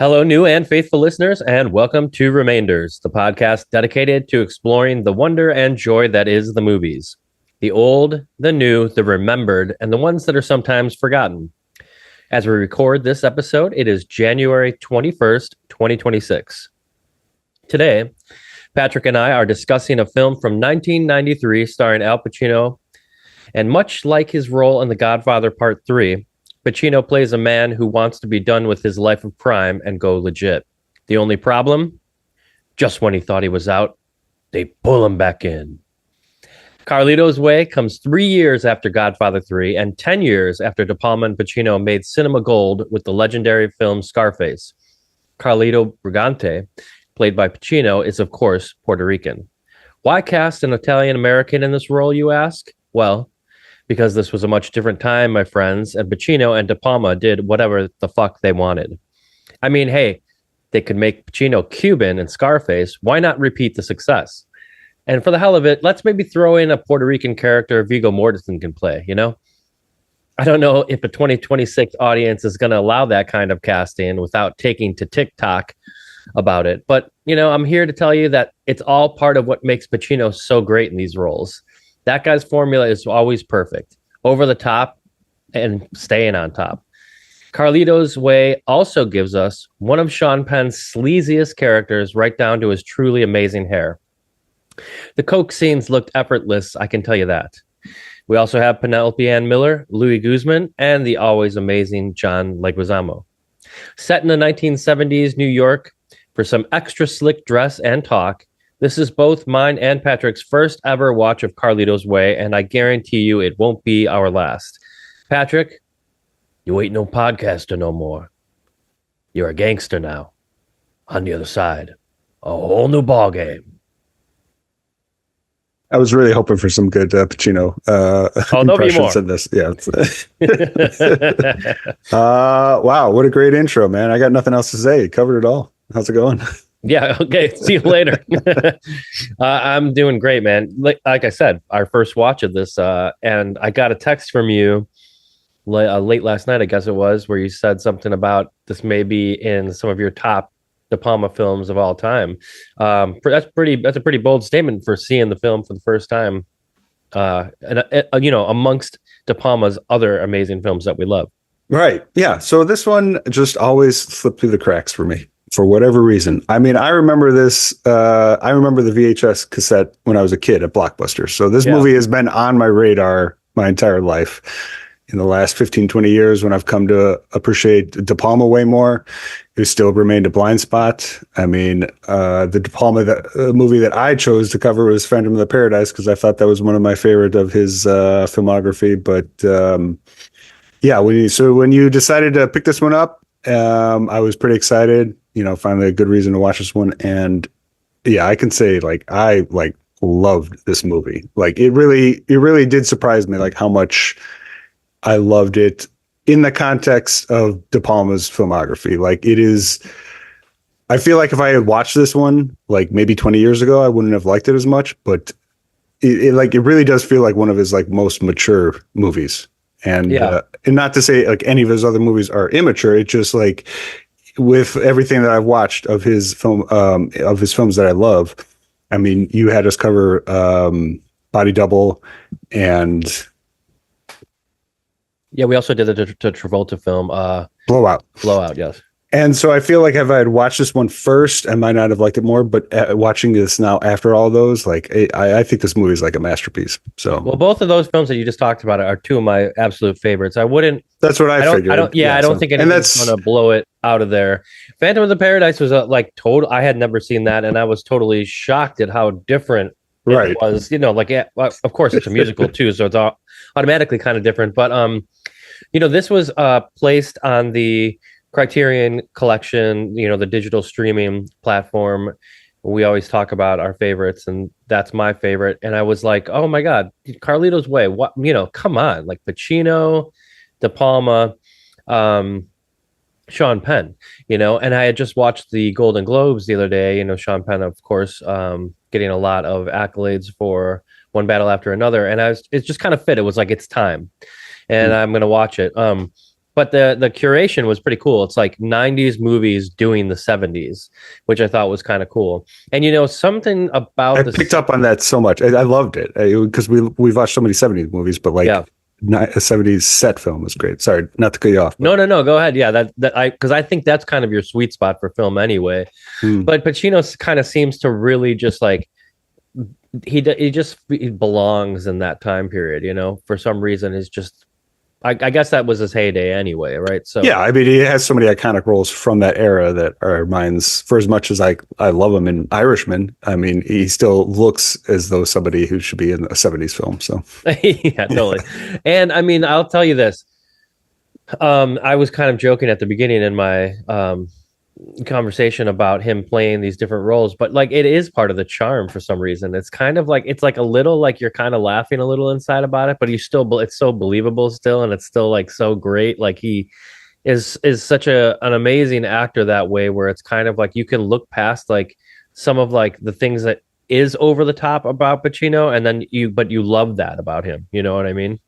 Hello, new and faithful listeners, and welcome to Remainders, the podcast dedicated to exploring the wonder and joy that is the movies. The old, the new, the remembered, and the ones that are sometimes forgotten. As we record this episode, it is January 21st, 2026. Today, Patrick and I are discussing a film from 1993 starring Al Pacino, and much like his role in The Godfather Part 3, Pacino plays a man who wants to be done with his life of crime and go legit. The only problem? Just when he thought he was out, they pull him back in. Carlito's Way comes 3 years after Godfather 3 and 10 years after De Palma and Pacino made cinema gold with the legendary film Scarface. Carlito Brigante, played by Pacino, is of course Puerto Rican. Why cast an Italian-American in this role, you ask? Well, because this was a much different time, my friends, and Pacino and De Palma did whatever the fuck they wanted. I mean, hey, they could make Pacino Cuban in Scarface. Why not repeat the success? And for the hell of it, let's maybe throw in a Puerto Rican character Viggo Mortenson can play, you know? I don't know if a 2026 audience is going to allow that kind of casting without taking to TikTok about it. But, you know, I'm here to tell you that it's all part of what makes Pacino so great in these roles. That guy's formula is always perfect, over the top and staying on top. Carlito's Way also gives us one of Sean Penn's sleaziest characters, right down to his truly amazing hair. The coke scenes looked effortless, I can tell you that. We also have Penelope Ann Miller, Louis Guzman, and the always amazing John Leguizamo. Set in the 1970s New York, for some extra slick dress and talk, this is both mine and Patrick's first ever watch of Carlito's Way, and I guarantee you it won't be our last. Patrick, you ain't no podcaster no more. You're a gangster now. On the other side, a whole new ball game. I was really hoping for some good Pacino impressions in this. Yeah. Wow, what a great intro, man. I got nothing else to say. You covered it all. How's it going? Yeah. Okay. See you later. I'm doing great, man. Like I said, our first watch of this, and I got a text from you late last night, I guess it was, where you said something about this may be in some of your top De Palma films of all time. That's a pretty bold statement for seeing the film for the first time. You know, amongst De Palma's other amazing films that we love. Right. Yeah. So this one just always slipped through the cracks for me. For whatever reason. I mean, I remember this. I remember the VHS cassette when I was a kid at Blockbuster. So this movie has been on my radar my entire life. In the last 15, 20 years, when I've come to appreciate De Palma way more, it still remained a blind spot. I mean, the De Palma movie that I chose to cover was Phantom of the Paradise, because I thought that was one of my favorite of his filmography. But yeah, when you decided to pick this one up, I was pretty excited. You know, finally a good reason to watch this one. And yeah, I can say I loved this movie. Like it really did surprise me, like how much I loved it in the context of De Palma's filmography. Like it is, I feel like if I had watched this one, like maybe 20 years ago, I wouldn't have liked it as much, but it really does feel like one of his like most mature movies. And, and not to say like any of his other movies are immature. It's just like, with everything that I've watched of his films that I love, I mean, you had us cover Body Double, and yeah, we also did the Travolta film, Blowout. Blowout, yes. And so I feel like if I had watched this one first, I might not have liked it more. But watching this now after all those, like I think this movie is like a masterpiece. So, well, both of those films that you just talked about are two of my absolute favorites. I wouldn't. That's what I figured. I don't think anything's going to blow it out of there. Phantom of the Paradise was total. I had never seen that, and I was totally shocked at how different it was. You know, of course it's a musical too, so it's automatically kind of different. But you know, this was placed on the Criterion Collection, you know, the digital streaming platform. We always talk about our favorites, and that's my favorite. And I was like, oh my God, Carlito's Way. What, you know, come on, like Pacino, De Palma, Sean Penn, you know, and I had just watched the Golden Globes the other day, you know, Sean Penn, of course, getting a lot of accolades for One Battle After Another. And it just kind of fit. It was like, it's time and I'm going to watch it. But the curation was pretty cool. It's like 90s movies doing the 70s, which I thought was kind of cool. And something about I picked up on that so much. I loved it because we've watched so many 70s movies, but like yeah. a 70s set film was great. Sorry, not to cut you off. But. No. Go ahead. Yeah, because I think that's kind of your sweet spot for film anyway. But Pacino kind of seems to really just like he belongs in that time period. For some reason, is just. I guess that was his heyday anyway, right? So yeah, I mean, he has so many iconic roles from that era that are mine's. For as much as I love him in Irishman, I mean, he still looks as though somebody who should be in a 70s film. So yeah, totally. And I mean, I'll tell you this. I was kind of joking at the beginning in my conversation about him playing these different roles, but like it is part of the charm for some reason. It's kind of like it's like a little like you're kind of laughing a little inside about it, but it's so believable still, and it's still like so great. Like he is such an amazing actor that way, where it's kind of like you can look past like some of like the things that is over the top about Pacino, and then you love that about him. You know what I mean?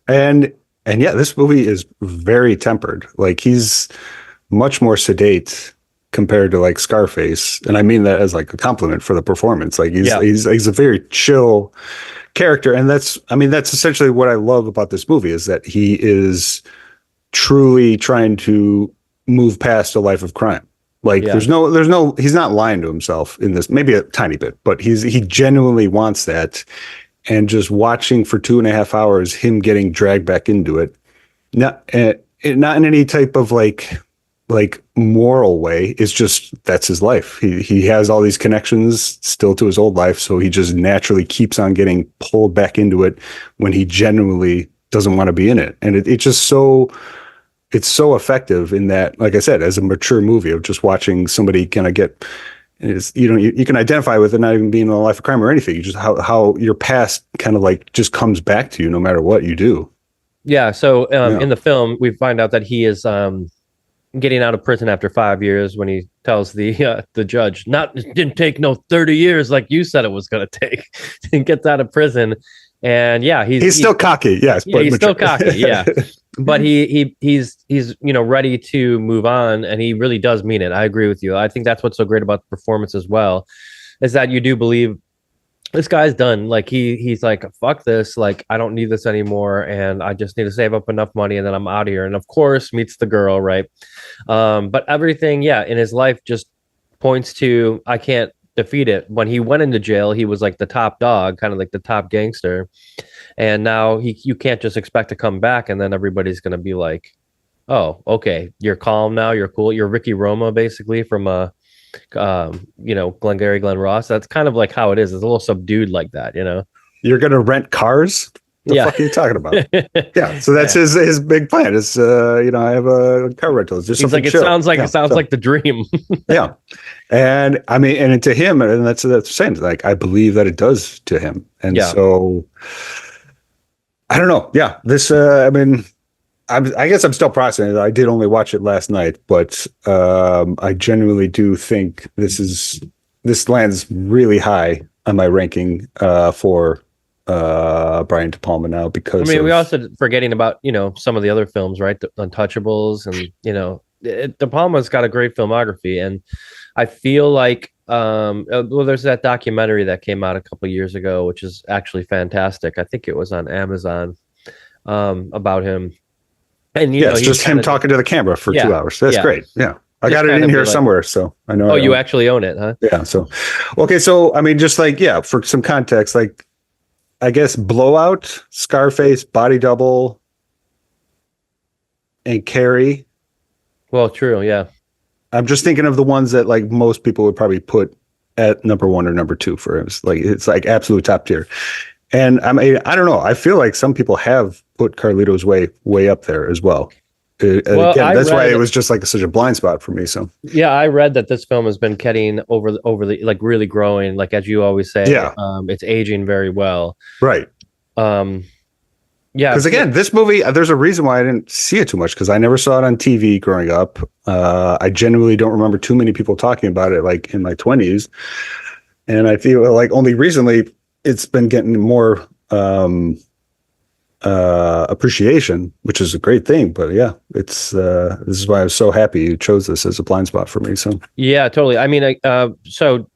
And yeah, this movie is very tempered. Like he's much more sedate compared to like Scarface, and I mean that as like a compliment for the performance. Like he's a very chill character, and that's essentially what I love about this movie is that he is truly trying to move past a life of crime. Like there's no he's not lying to himself in this, maybe a tiny bit, but he genuinely wants that. And just watching for 2.5 hours him getting dragged back into it, not in any type of like moral way. It's just that's his life. He has all these connections still to his old life, so he just naturally keeps on getting pulled back into it when he genuinely doesn't want to be in it. And it's so effective in that, like I said, as a mature movie of just watching somebody kind of get. You can identify with it not even being in a life of crime or anything. You just how your past kind of like just comes back to you no matter what you do. Yeah. So in the film, we find out that he is getting out of prison after 5 years when he tells the judge, didn't take no 30 years like you said it was going to take. And gets out of prison. And yeah, he's still cocky. Yes. Yeah, he's still cocky. Yeah. But he's ready to move on, and he really does mean it. I agree with you. I think that's what's so great about the performance as well, is that you do believe this guy's done. Like he's like, fuck this, like I don't need this anymore, and I just need to save up enough money, and then I'm out of here. And of course meets the girl, right? But everything, in his life just points to I can't defeat it. When he went into jail, he was like the top dog, kind of like the top gangster. And now you can't just expect to come back and then everybody's going to be like, oh, okay, you're calm now, you're cool. You're Ricky Roma, basically, from Glengarry Glen Ross. That's kind of like how it is. It's a little subdued like that, You're going to rent cars? The fuck are you talking about? Yeah, so that's his big plan. Is I have a car rental. It's just something like, it sounds like the dream. Yeah, and I mean, and to him, and that's the same. Like I believe that it does to him, and so I don't know. Yeah, this. I guess I'm still processing it. I did only watch it last night, but I genuinely do think this lands really high on my ranking for Brian De Palma now, because we also forgetting about some of the other films, right? The Untouchables, and De Palma's got a great filmography, and I feel like there's that documentary that came out a couple of years ago, which is actually fantastic. I think it was on Amazon about him, and it's just him talking to the camera for 2 hours. That's great. Yeah. I got it in here somewhere, so I know. Oh, you actually own it, huh? Yeah. So, okay. So, I mean, just like, for some context, like, I guess Blowout, Scarface, Body Double, and Carrie. Well, true, yeah. I'm just thinking of the ones that like most people would probably put at number 1 or number 2 for him. It's like absolute top tier. And I mean, I don't know. I feel like some people have put Carlito's way up there as well. Again, that's why it was just like such a blind spot for me. So yeah, I read that this film has been getting over the like really growing, like as you always say. Yeah, it's aging very well. Right. Yeah, because again, this movie, there's a reason why I didn't see it too much, because I never saw it on TV growing up. I genuinely don't remember too many people talking about it like in my 20s, and I feel like only recently it's been getting more appreciation, which is a great thing. But yeah, it's this is why I was so happy you chose this as a blind spot for me. So Yeah, totally. I mean, so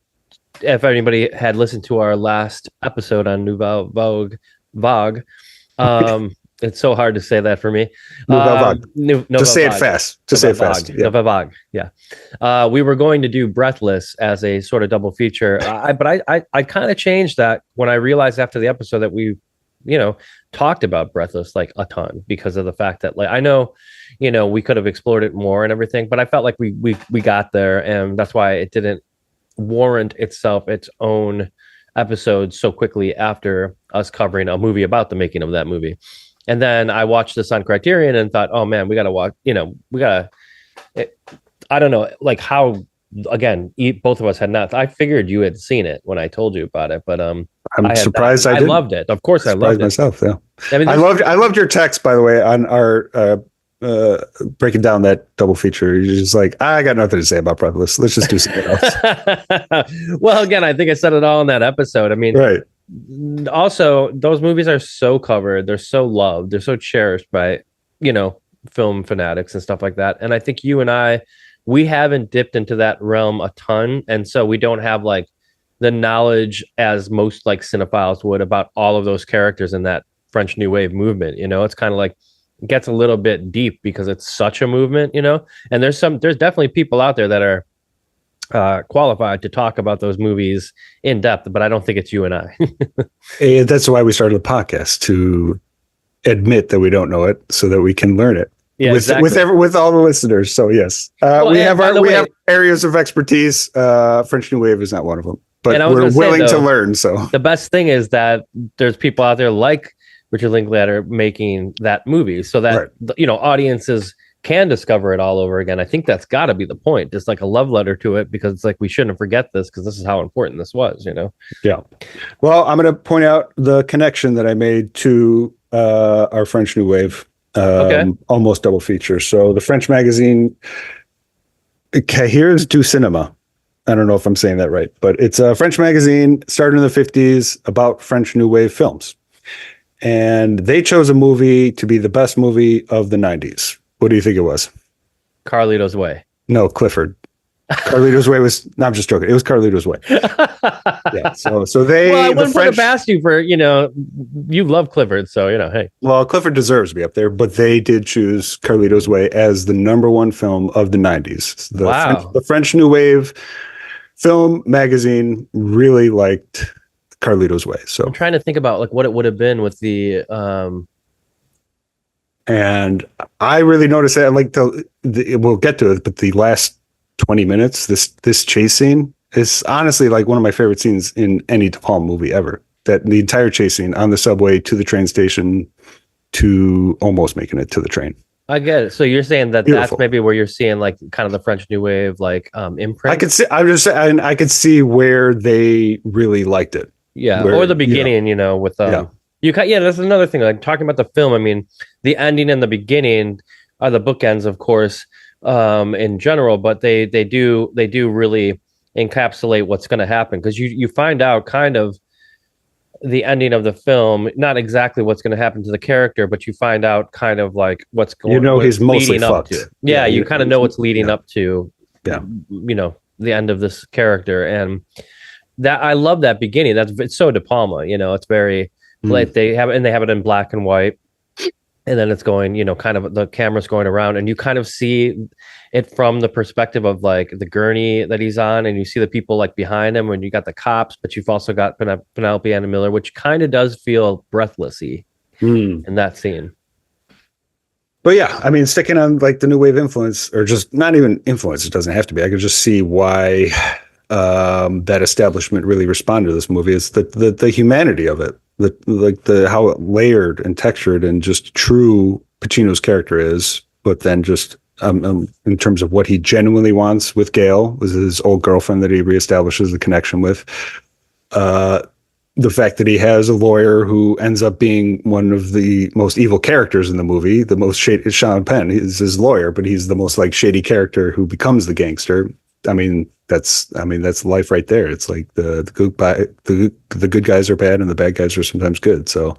if anybody had listened to our last episode on Vogue, it's so hard to say that for me. Nouvelle Vague. Just say it Vague. fast. Just say it fast. Yeah. Nouvelle Vague. Yeah. We were going to do Breathless as a sort of double feature, but I kind of changed that when I realized after the episode that we, talked about Breathless like a ton because of the fact that, like, I know, we could have explored it more and everything, but I felt like we got there, and that's why it didn't warrant itself its own episode so quickly after us covering a movie about the making of that movie. And then I watched this on Criterion and thought, oh man, we got to watch, I don't know, like how, again, both of us had not, I figured you had seen it when I told you about it, but I'm surprised I loved it. Of course I loved it. Myself, yeah. I mean, I loved your text, by the way, on our, breaking down that double feature. You're just like, I got nothing to say about Breathless. Let's just do something else. Well, again, I think I said it all in that episode. I mean, right. Also, those movies are so covered. They're so loved. They're so cherished by, film fanatics and stuff like that. And I think you and we haven't dipped into that realm a ton. And so we don't have like the knowledge as most like cinephiles would about all of those characters in that French New Wave movement. It's kind of like, it gets a little bit deep because it's such a movement, and there's definitely people out there that are qualified to talk about those movies in depth, but I don't think it's you and I. And that's why we started the podcast, to admit that we don't know it so that we can learn it. Yeah, with all the listeners. So yes, we have areas of expertise. French New Wave is not one of them, but we're willing to learn. So the best thing is that there's people out there like Richard Linklater making that movie, so that audiences can discover it all over again. I think that's got to be the point. Just like a love letter to it, because it's like we shouldn't forget this because this is how important this was. Yeah. Well, I'm going to point out the connection that I made to our French New Wave. Almost double feature. So the French magazine Cahiers du Cinéma. I don't know if I'm saying that right, but it's a French magazine started in the 50s about French New Wave films. And they chose a movie to be the best movie of the 90s. What do you think it was? Carlito's Way. No, Clifford. Carlito's Way was, no, I'm just joking. It was Carlito's Way. Yeah. So they, well, I wouldn't put it past you for, you love Clifford. So, hey. Well, Clifford deserves to be up there, but they did choose Carlito's Way as the #1 film of the 90s. The French New Wave film magazine really liked Carlito's Way. So I'm trying to think about like what it would have been with the, and I really noticed that. I like we'll get to it, but the last 20 minutes, this chase scene is honestly like one of my favorite scenes in any De Palma movie ever. That the entire chase scene on the subway to the train station to almost making it to the train. I get it. So you're saying that Beautiful. That's maybe where you're seeing like kind of the French New Wave like imprint. I could see where they really liked it. Yeah, or the beginning, with that's another thing. Like talking about the film, I mean, the ending and the beginning are the bookends, of course, in general, but they do really encapsulate what's going to happen, because you find out kind of the ending of the film, not exactly what's going to happen to the character, but you find out kind of like what's going. He's mostly fucked. Yeah, you kind of know what's leading up to. Yeah, the end of this character, and that I love that beginning. It's so De Palma. It's very like they have it in black and white. And then it's going, kind of the camera's going around, and you kind of see it from the perspective of like the gurney that he's on, and you see the people like behind him when you got the cops, but you've also got Penelope Anna Miller, which kind of does feel breathlessy in that scene. But yeah, I mean, sticking on like the New Wave influence, or just not even influence, it doesn't have to be. I could just see why that establishment really responded to this movie. It's the humanity of it. How it layered and textured and just true Pacino's character is, but then just in terms of what he genuinely wants with Gail, was his old girlfriend that he reestablishes the connection with. The fact that he has a lawyer who ends up being one of the most evil characters in the movie, the most shady. Sean Penn is his lawyer, but he's the most like shady character who becomes the gangster. I mean, that's life right there. It's like the good guys are bad and the bad guys are sometimes good. So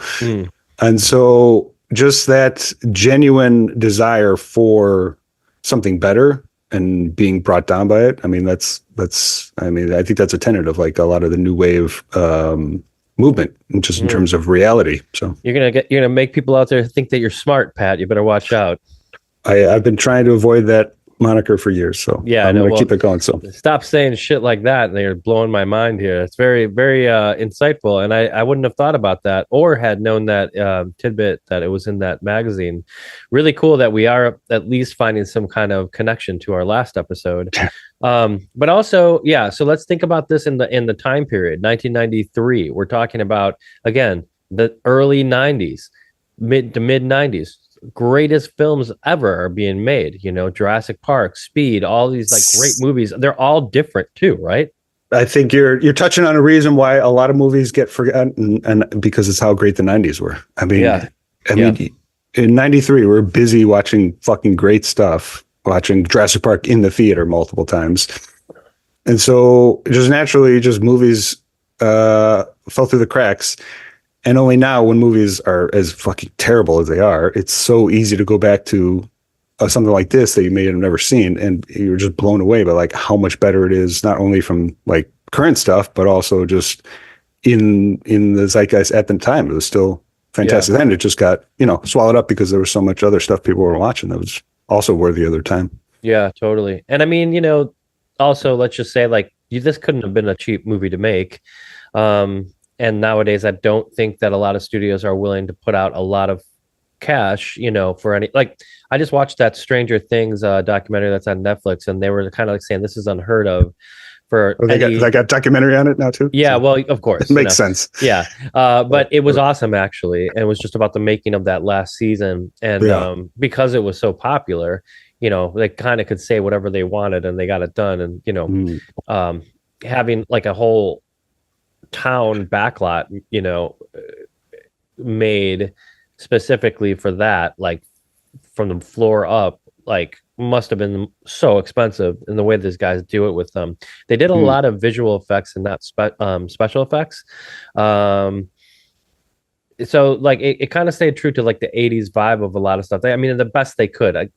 And so just that genuine desire for something better and being brought down by it. I mean, I think that's a tenet of like a lot of the new wave movement, just in terms of reality. So you're gonna make people out there think that you're smart, Pat. You better watch out. I've been trying to avoid that moniker for years, so yeah, I'm gonna keep it going. So stop saying shit like that. They're blowing my mind here. It's very, very insightful, and I wouldn't have thought about that or had known that tidbit that it was in that magazine. Really cool that we are at least finding some kind of connection to our last episode. But also, yeah. So let's think about this in the time period, 1993. We're talking about again the early 90s, mid to mid 90s. Greatest films ever are being made, Jurassic Park, Speed, all these like great movies. They're all different too, right? I think you're touching on a reason why a lot of movies get forgotten, and because it's how great the 90s were. I mean, in 93 we're busy watching fucking great stuff, watching Jurassic Park in the theater multiple times. And so just naturally movies fell through the cracks. And only now, when movies are as fucking terrible as they are, it's so easy to go back to something like this that you may have never seen, and you're just blown away by like how much better it is, not only from like current stuff, but also just in the zeitgeist at the time. It was still fantastic. And it just got swallowed up because there was so much other stuff people were watching that was also worthy of their time. Yeah, totally. And I mean, also let's just say like this couldn't have been a cheap movie to make. And nowadays, I don't think that a lot of studios are willing to put out a lot of cash, for any, like, I just watched that Stranger Things documentary that's on Netflix, and they were kind of like saying this is unheard of for they got documentary on it now too? Yeah, so, well, of course. It makes sense. Yeah. But it was awesome, actually. And it was just about the making of that last season. And because it was so popular, they kind of could say whatever they wanted and they got it done. And, having like a whole town backlot made specifically for that, like from the floor up, like must have been so expensive. And the way these guys do it with them, they did a lot of visual effects and not special effects. So like it kind of stayed true to like the 80s vibe of a lot of stuff. I mean, the best they could.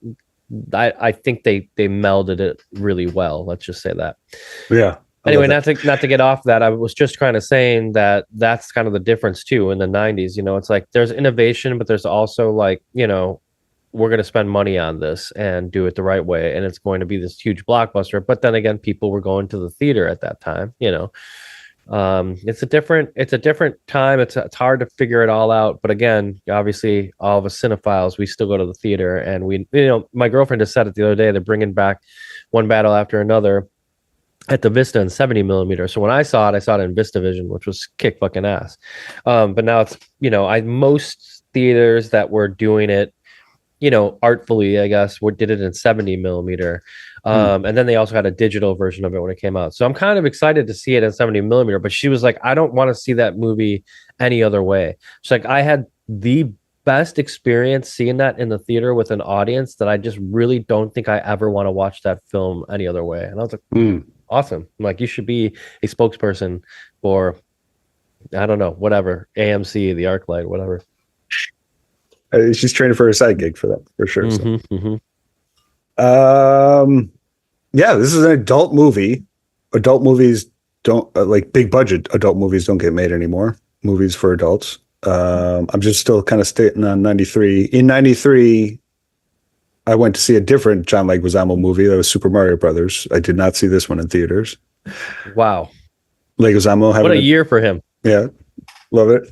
I think they melded it really well, let's just say that. Anyway, not to get off that, I was just kind of saying that that's kind of the difference too in the 90s. It's like there's innovation, but there's also like, we're going to spend money on this and do it the right way. And it's going to be this huge blockbuster. But then again, people were going to the theater at that time, it's a different time. It's hard to figure it all out. But again, obviously all of us cinephiles, we still go to the theater, and we, my girlfriend just said it the other day, they're bringing back One Battle After Another at the Vista in 70 millimeter. So when I saw it in VistaVision, which was kick fucking ass. But now it's, most theaters that were doing it, artfully, I guess, did it in 70 millimeter. And then they also had a digital version of it when it came out. So I'm kind of excited to see it in 70 millimeter, but she was like, I don't want to see that movie any other way. She's like, I had the best experience seeing that in the theater with an audience that I just really don't think I ever want to watch that film any other way. And I was like, awesome. I'm like, you should be a spokesperson for, I don't know, whatever, AMC, the ArcLight, whatever. She's training for a side gig for that, for sure. Yeah, this is an adult movie. Adult movies don't like big budget. Adult movies don't get made anymore. Movies for adults. I'm just still kind of staying on 93. In 93, I went to see a different John Leguizamo movie. That was Super Mario Brothers. I did not see this one in theaters. Wow. Leguizamo. What a year for him. Yeah. Love it.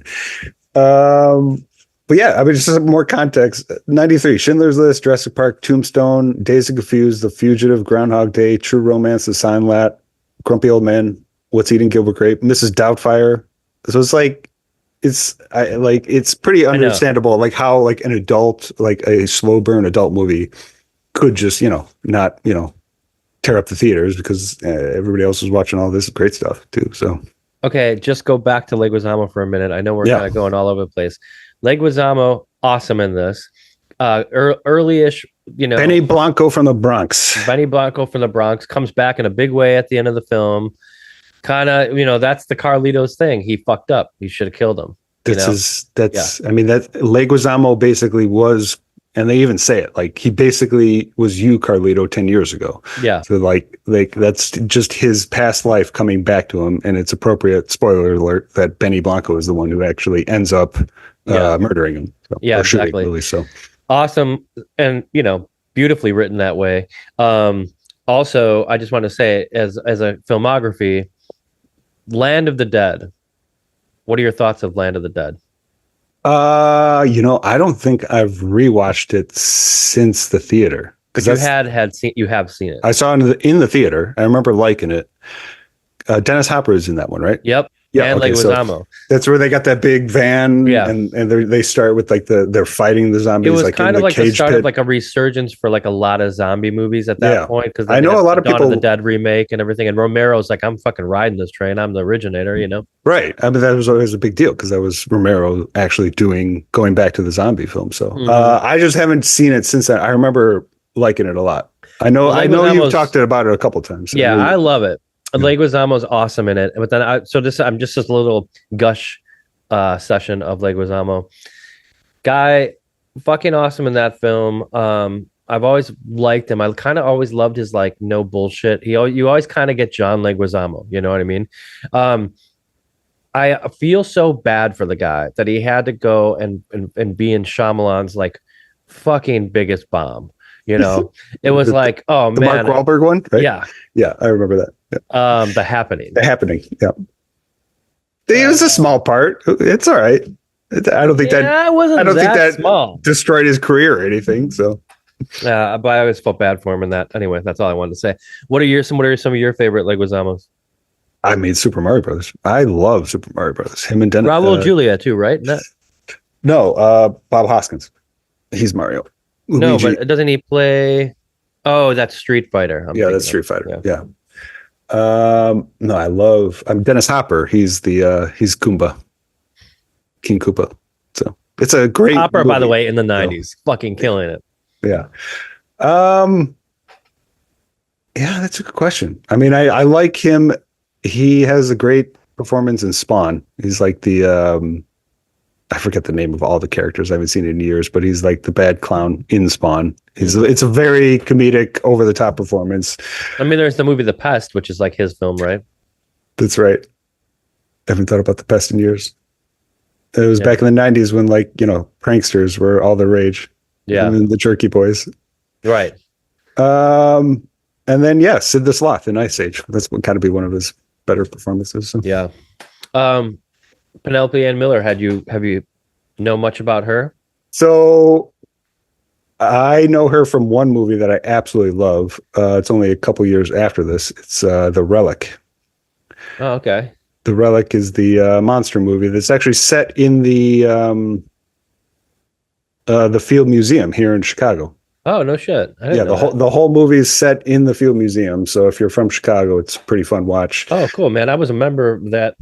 But yeah, I mean, just some more context. 93, Schindler's List, Jurassic Park, Tombstone, Dazed and Confused, The Fugitive, Groundhog Day, True Romance, The Silent Lot, Grumpy Old Man, What's Eating Gilbert Grape, Mrs. Doubtfire. So it's like, it's pretty understandable, like how like an adult, like a slow burn adult movie could just, not, tear up the theaters because everybody else was watching all this great stuff too. So, okay, just go back to Leguizamo for a minute. I know we're kind of going all over the place. Leguizamo, awesome in this. Early-ish, Benny Blanco from the Bronx. Benny Blanco from the Bronx comes back in a big way at the end of the film. Kind of, that's the Carlito's thing. He fucked up. He should have killed him. I mean, that Leguizamo basically was, and they even say it, like he basically was you, Carlito, 10 years ago. Yeah. So like that's just his past life coming back to him. And it's appropriate, spoiler alert, that Benny Blanco is the one who actually ends up murdering him. So, yeah, or shooting, exactly. really, so Awesome. And, beautifully written that way. Also, I just want to say as a filmography, Land of the Dead. What are your thoughts of Land of the Dead? I don't think I've rewatched it since the theater. But you have seen it. I saw it in the theater. I remember liking it. Dennis Hopper is in that one, right? Yep. Yeah, and Leguizamo. So that's where they got that big van, and they start with like they're fighting the zombies. It was like kind of like the start pit. of like a resurgence for like a lot of zombie movies at that point. Because I know a lot of people Dawn of the Dead remake and everything, and Romero's like, I'm fucking riding this train. I'm the originator, Right. I mean, that was always a big deal because that was Romero actually going back to the zombie film. So I just haven't seen it since then. I remember liking it a lot. I know you've talked about it a couple times. Yeah, I love it. Leguizamo's awesome in it, but then I'm just a little gush session of Leguizamo. Guy, fucking awesome in that film. I've always liked him. I kind of always loved his like no bullshit. You always kind of get John Leguizamo. You know what I mean? I feel so bad for the guy that he had to go and be in Shyamalan's like fucking biggest bomb. It was like, oh the man, Mark Wahlberg one, right? Yeah, I remember that. Yeah. The Happening. Yeah. It was a small part. It's all right. I don't think that small destroyed his career or anything. So, but I always felt bad for him in that. Anyway, that's all I wanted to say. What are some of your favorite Leguizamos? I mean, Super Mario Brothers. I love Super Mario Brothers. Him and Dennis. Raul Julia too, right? No, Bob Hoskins. He's Mario. Luigi. No, but doesn't he play? Oh, that's Street Fighter. That's Street Fighter. Yeah. No, I love. I'm Dennis Hopper. He's he's Goomba, King Koopa. So it's a great Hopper, movie. By the way, in the '90s, fucking killing it. Yeah. Yeah, that's a good question. I mean, I like him. He has a great performance in Spawn. He's like the I forget the name of all the characters. I haven't seen it in years, but he's like the bad clown in Spawn. It's a very comedic, over the top performance. I mean, there's the movie The Pest, which is like his film, right? That's right. I haven't thought about The Pest in years. It was back in the 90s when pranksters were all the rage. Yeah. And the Jerky Boys. Right. And then Sid the Sloth in Ice Age. That's what kind of be one of his better performances. So. Yeah. Penelope Ann Miller, have you know much about her? So I know her from one movie that I absolutely love. It's only a couple years after this. It's The Relic. Oh, okay. The Relic is the monster movie that's actually set in the Field Museum here in Chicago. Oh, no shit. The whole movie is set in the Field Museum. So if you're from Chicago, it's a pretty fun watch. Oh, cool, man. I was a member of that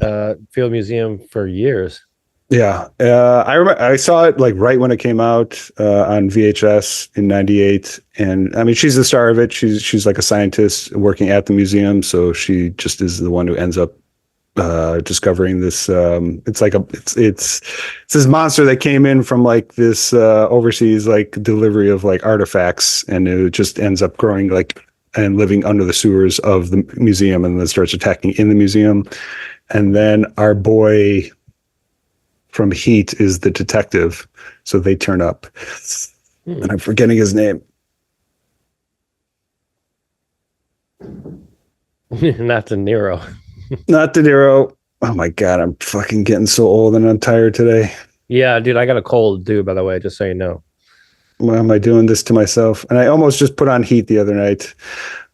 Field Museum for years. Yeah. I remember I saw it like right when it came out on VHS in 98. And I mean, she's the star of it. She's like a scientist working at the museum. So she just is the one who ends up discovering this. It's this monster that came in from like this overseas like delivery of like artifacts, and it just ends up growing like and living under the sewers of the museum, and then starts attacking in the museum. And then our boy from Heat is the detective, so they turn up. And I'm forgetting his name. Not De Niro. Not De Niro. Oh my God, I'm fucking getting so old and I'm tired today. Yeah, dude, I got a cold too, by the way, just so you know. Why am I doing this to myself? And I almost just put on Heat the other night.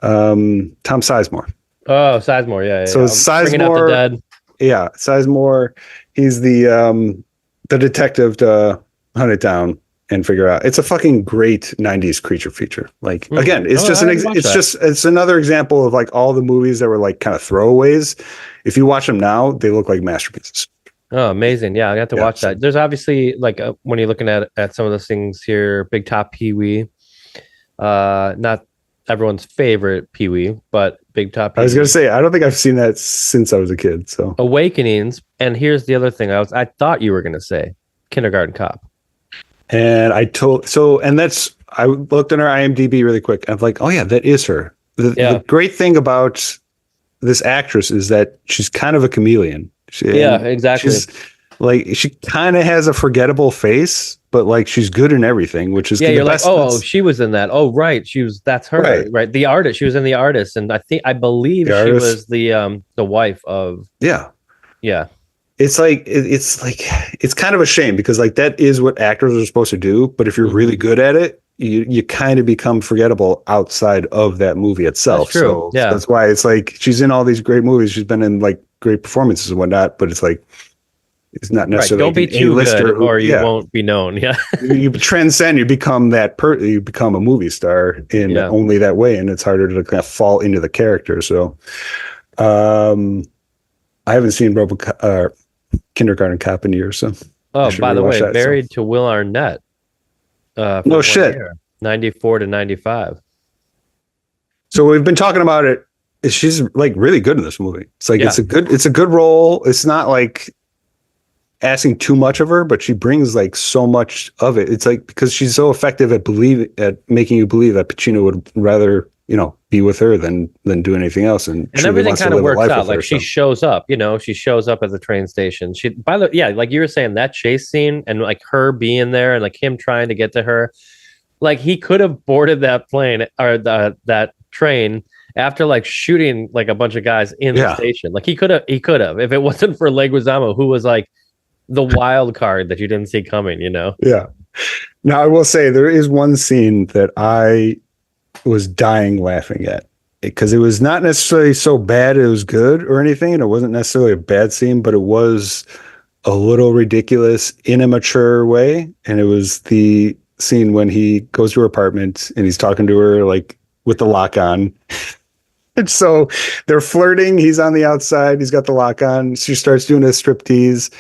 Tom Sizemore. Oh, Sizemore, yeah. So Sizemore, Bringing Out the Dead. Yeah, Sizemore. He's the detective to hunt it down and figure out. It's a fucking great 90s creature feature. Like again, it's another example of like all the movies that were like kind of throwaways. If you watch them now, they look like masterpieces. Oh, amazing. Yeah, I got to watch that. There's obviously like when you're looking at some of those things here, Big Top Pee-wee. Not everyone's favorite Pee-wee, but Big Top Pee-wee. I was going to say, I don't think I've seen that since I was a kid. So Awakenings. And here's the other thing I thought you were going to say, Kindergarten Cop. And I looked on her IMDb really quick. And I'm like, oh yeah, that is her. The great thing about this actress is that she's kind of a chameleon. Exactly. She's like, she kind of has a forgettable face, but like she's good in everything, which is you're like, she was in that. Oh, right. That's her. Right. The Artist. She was in The Artist. And I believe she was the wife of. Yeah. Yeah. It's like it's kind of a shame because like that is what actors are supposed to do. But if you're really good at it, you kind of become forgettable outside of that movie itself. That's true. So that's why it's like she's in all these great movies. She's been in like great performances and whatnot, but it's like it's not necessarily. Don't be too good, or you won't be known. Yeah, you transcend. You become you become a movie star in only that way, and it's harder to kind of fall into the character. So, I haven't seen Kindergarten Cop in years. So, by the way, married to Will Arnett. No shit. 94 to 95. So we've been talking about it. She's like really good in this movie. It's like it's a good role. It's not like asking too much of her, but she brings like so much of it. It's like because she's so effective at making you believe that Pacino would rather be with her than do anything else, and everything kind of works out. Like she shows up, she shows up at the train station. Like you were saying, that chase scene and like her being there and like him trying to get to her, like he could have boarded that plane or that train after like shooting like a bunch of guys in the station. Like he could have if it wasn't for Leguizamo, who was like the wild card that you didn't see coming. Yeah. Now I will say there is one scene that I was dying laughing at because it was not necessarily so bad it was good or anything, and it wasn't necessarily a bad scene, but it was a little ridiculous in a mature way. And it was the scene when he goes to her apartment and he's talking to her like with the lock on. And so they're flirting, he's on the outside, he's got the lock on, she starts doing a striptease,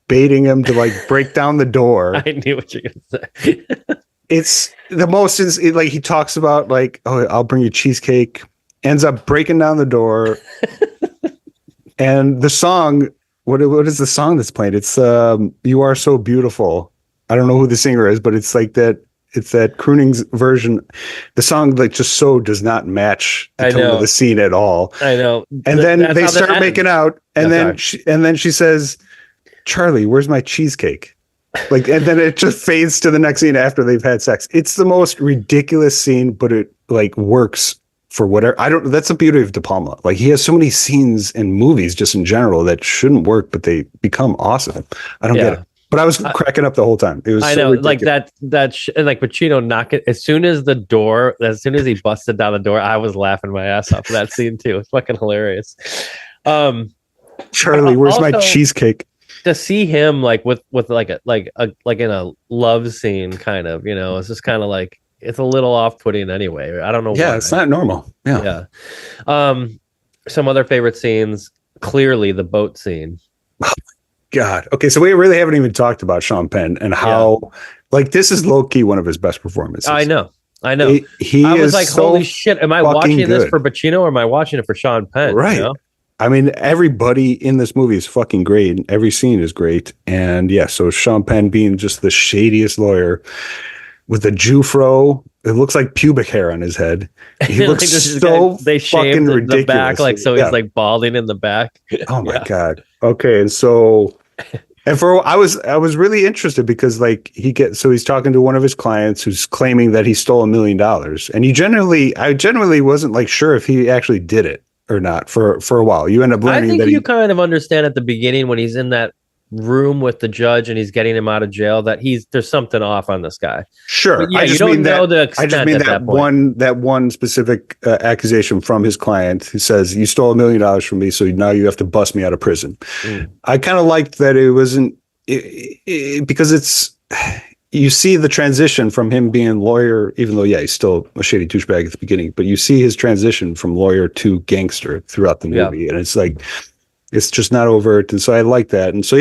baiting him to like break down the door. I knew what you were gonna say. It's the most like he talks about like, oh, I'll bring you cheesecake, ends up breaking down the door. And the song, what is the song that's played? It's You Are So Beautiful. I don't know who the singer is, but it's like that. It's that crooning version. The song like just so does not match the tone of the scene at all. I know. And then they start making out, and then she says, "Charlie, where's my cheesecake?" Like, and then it just fades to the next scene after they've had sex. It's the most ridiculous scene, but it like works for whatever. That's the beauty of De Palma. Like he has so many scenes in movies just in general that shouldn't work, but they become awesome. I don't get it. But I was cracking up the whole time. It was like that like Pacino knock it as soon as he busted down the door, I was laughing my ass off for that scene too. It's fucking hilarious. Charlie, where's my cheesecake? To see him like with like in a love scene kind of, it's just kind of like it's a little off-putting anyway. I don't know why. It's not normal. Yeah. Some other favorite scenes, clearly the boat scene. God. Okay, so we really haven't even talked about Sean Penn and how like this is low-key one of his best performances. I know. I was like, so holy shit, am I watching this for Pacino or am I watching it for Sean Penn? Right. I mean, everybody in this movie is fucking great. And every scene is great. And so Sean Penn being just the shadiest lawyer with a Jufro. It looks like pubic hair on his head. He looks they fucking ridiculous. The back, like so he's like balding in the back. Oh my God. Okay. And so I was really interested because like he's talking to one of his clients who's claiming that he stole $1 million. And I generally wasn't like sure if he actually did it or not for a while. You end up learning I think you kind of understand at the beginning when he's in that room with the judge and he's getting him out of jail that there's something off on this guy. Sure. But you don't know the extent. I just mean that one specific accusation from his client who says you stole $1 million from me, so now you have to bust me out of prison. I kind of liked that it wasn't because it's you see the transition from him being lawyer, even though he's still a shady douchebag at the beginning, but you see his transition from lawyer to gangster throughout the movie, and it's like it's just not overt. And so I like that. And so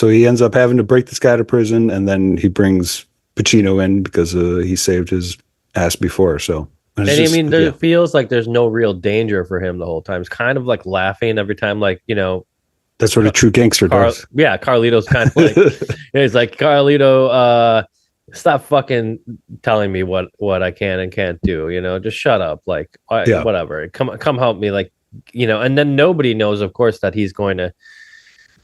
he ends up having to break this guy out of prison, and then he brings Pacino in because he saved his ass before. So And I mean, it feels like there's no real danger for him the whole time. It's kind of like laughing every time, like, you know. That's what a true gangster does. Yeah, Carlito's kind of like, he's like, Carlito, stop fucking telling me what I can and can't do, you know, just shut up. Like, whatever. Come help me. Like, you know, and then nobody knows, of course, that he's going to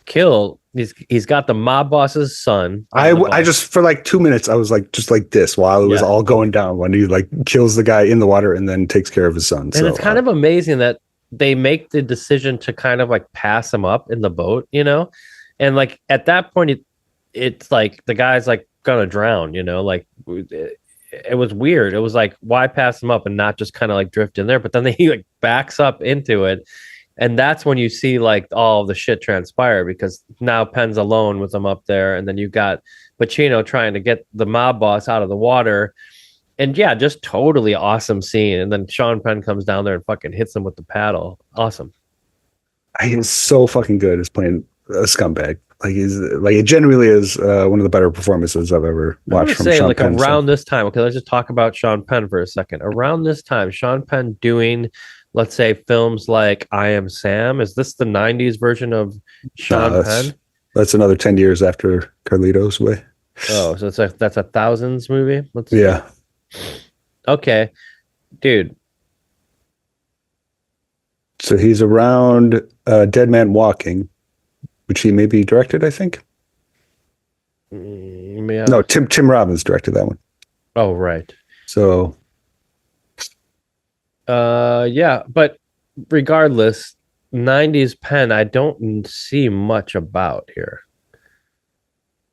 kill. He's got the mob boss's son. I just, for like 2 minutes, I was like, just like this while it was all going down when he like kills the guy in the water and then takes care of his son. And it's kind of amazing that they make the decision to kind of like pass him up in the boat, you know, and like at that point, it's like the guy's like gonna drown, you know, like it was weird. It was like, why pass him up and not just kind of like drift in there? But then he like backs up into it. And that's when you see like all the shit transpire, because now Penn's alone with him up there. And then you got Pacino trying to get the mob boss out of the water. And yeah, just totally awesome scene. And then Sean Penn comes down there and fucking hits him with the paddle. Awesome. He's so fucking good as playing a scumbag. Like it genuinely is one of the better performances I've ever watched from Sean Penn. Around this time, okay, let's just talk about Sean Penn for a second. Around this time, Sean Penn doing, let's say, films like I Am Sam. Is this the 90s version of Sean Penn? That's another 10 years after Carlito's way. Oh, so that's a Thousands movie? Yeah. Okay, dude. So he's around Dead Man Walking, which he maybe directed, I think. Yeah. No, Tim Robbins directed that one. Oh, right. So, yeah, but regardless, 90s Penn, I don't see much about here.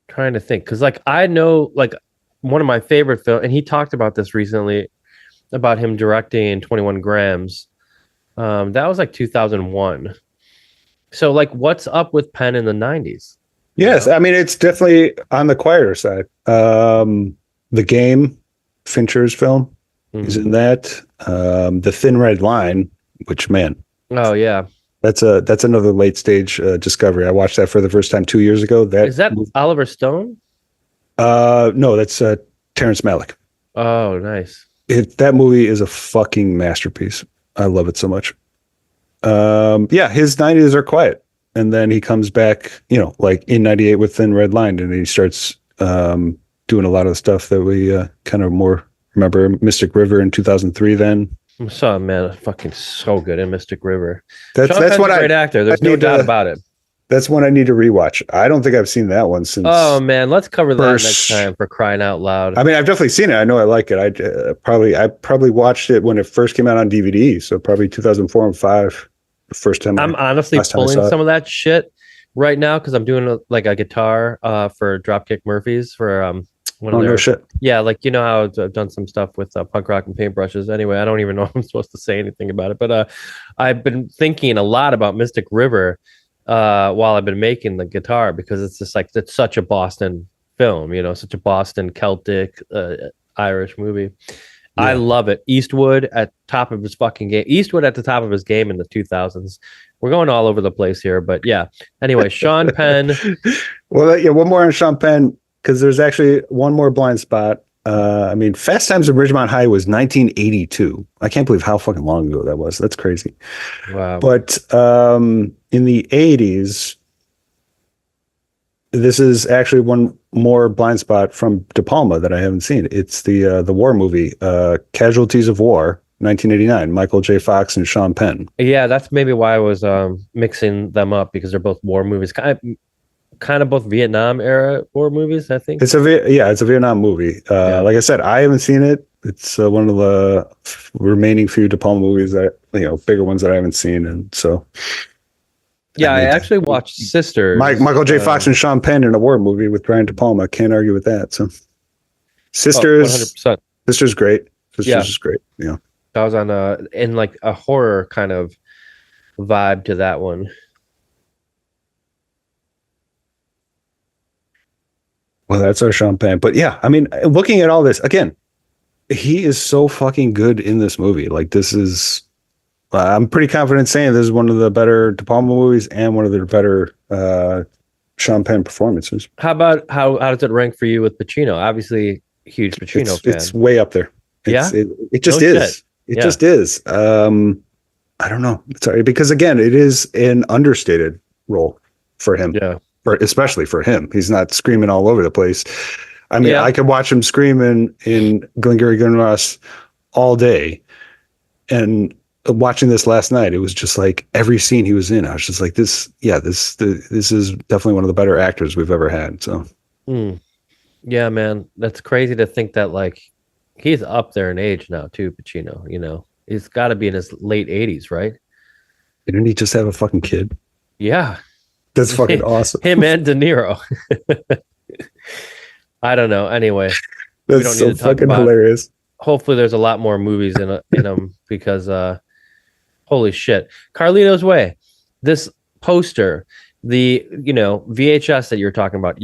Trying to think, because like I know, like one of my favorite films, and he talked about this recently about him directing 21 Grams. That was like 2001. So like, what's up with Penn in the 90s? Yes, I mean, it's definitely on the quieter side. The Game, Fincher's film, is in that. The Thin Red Line, which, man. Oh, yeah. That's another late stage discovery. I watched that for the first time 2 years ago. Is that Oliver Stone? No, that's Terrence Malick. Oh, nice. That movie is a fucking masterpiece. I love it so much. Yeah, his 90s are quiet. And then he comes back, you know, like in 98 with Thin Red Line, and he starts doing a lot of the stuff that we kind of more remember. Mystic River in 2003 then. So, man, fucking so good in Mystic River. That's what a great actor. There's no doubt about it. That's one I need to rewatch. I don't think I've seen that one since. Oh man, let's cover that next time, for crying out loud. I mean, I've definitely seen it. I know I like it. I probably watched it when it first came out on DVD. So probably 2004 and 5. The first time. I'm honestly pulling some of that shit right now because I'm doing a guitar for Dropkick Murphys for one of their. No shit. Yeah, like you know how I've done some stuff with punk rock and paintbrushes. Anyway, I don't even know if I'm supposed to say anything about it, but I've been thinking a lot about Mystic River while I've been making the guitar, because it's just like, it's such a Boston film, you know, such a Boston Celtic Irish movie. Yeah. I love it. Eastwood at top of his fucking game. Eastwood at the top of his game in the 2000s. We're going all over the place here, but yeah. Anyway, Sean Penn. Well, yeah, one more on Sean Penn, because there's actually one more blind spot. I mean, Fast Times at Ridgemont High was 1982. I can't believe how fucking long ago that was. That's crazy. Wow. But in the 80s, this is actually one more blind spot from De Palma that I haven't seen. It's the war movie, Casualties of War, 1989, Michael J. Fox and Sean Penn. Yeah, that's maybe why I was mixing them up, because they're both war movies. Kind of both Vietnam era war movies, I think. It's a Vietnam movie. Like I said, I haven't seen it. It's one of the remaining few De Palma movies that, you know, bigger ones that I haven't seen, and so. Yeah, I actually watched Sisters. Michael J. Fox and Sean Penn in a war movie with Brian De Palma. Can't argue with that. So, Sisters, 100%. Sisters, great. Sisters is great. Yeah, I was on in like a horror kind of vibe to that one. Well, that's our Sean Penn. But yeah, I mean, looking at all this again, he is so fucking good in this movie. Like, this is, I'm pretty confident saying this is one of the better De Palma movies and one of the better Sean Penn performances. How does it rank for you with Pacino? Obviously, huge Pacino fan. It's way up there. It just no is. Shit. It just is. I don't know. Sorry, because again, it is an understated role for him. Yeah. Especially for him. He's not screaming all over the place. I mean, I could watch him screaming in Glengarry Glen Ross all day. And watching this last night, it was just like every scene he was in, I was just like, this is definitely one of the better actors we've ever had. So, yeah, man, that's crazy to think that like he's up there in age now too, Pacino. You know, he's got to be in his late 80s, right? Didn't he just have a fucking kid? Yeah, that's fucking awesome. Him and De Niro. I don't know. Anyway, that's so need to fucking hilarious. Hopefully, there's a lot more movies in them because holy shit, Carlito's Way. This poster, the VHS that you're talking about,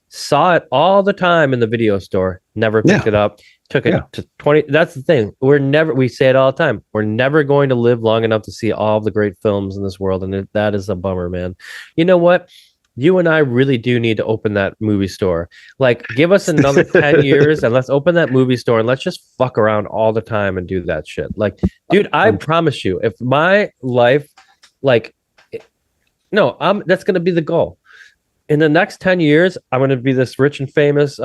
saw it all the time in the video store. Never picked it up. Took it to 20. That's the thing. We say it all the time. We're never going to live long enough to see all the great films in this world, and that is a bummer, man. You know what? You and I really do need to open that movie store. Like, give us another 10 years and let's open that movie store and let's just fuck around all the time and do that shit. Like, dude, I promise you, if my life, that's going to be the goal. In the next 10 years, I'm going to be this rich and famous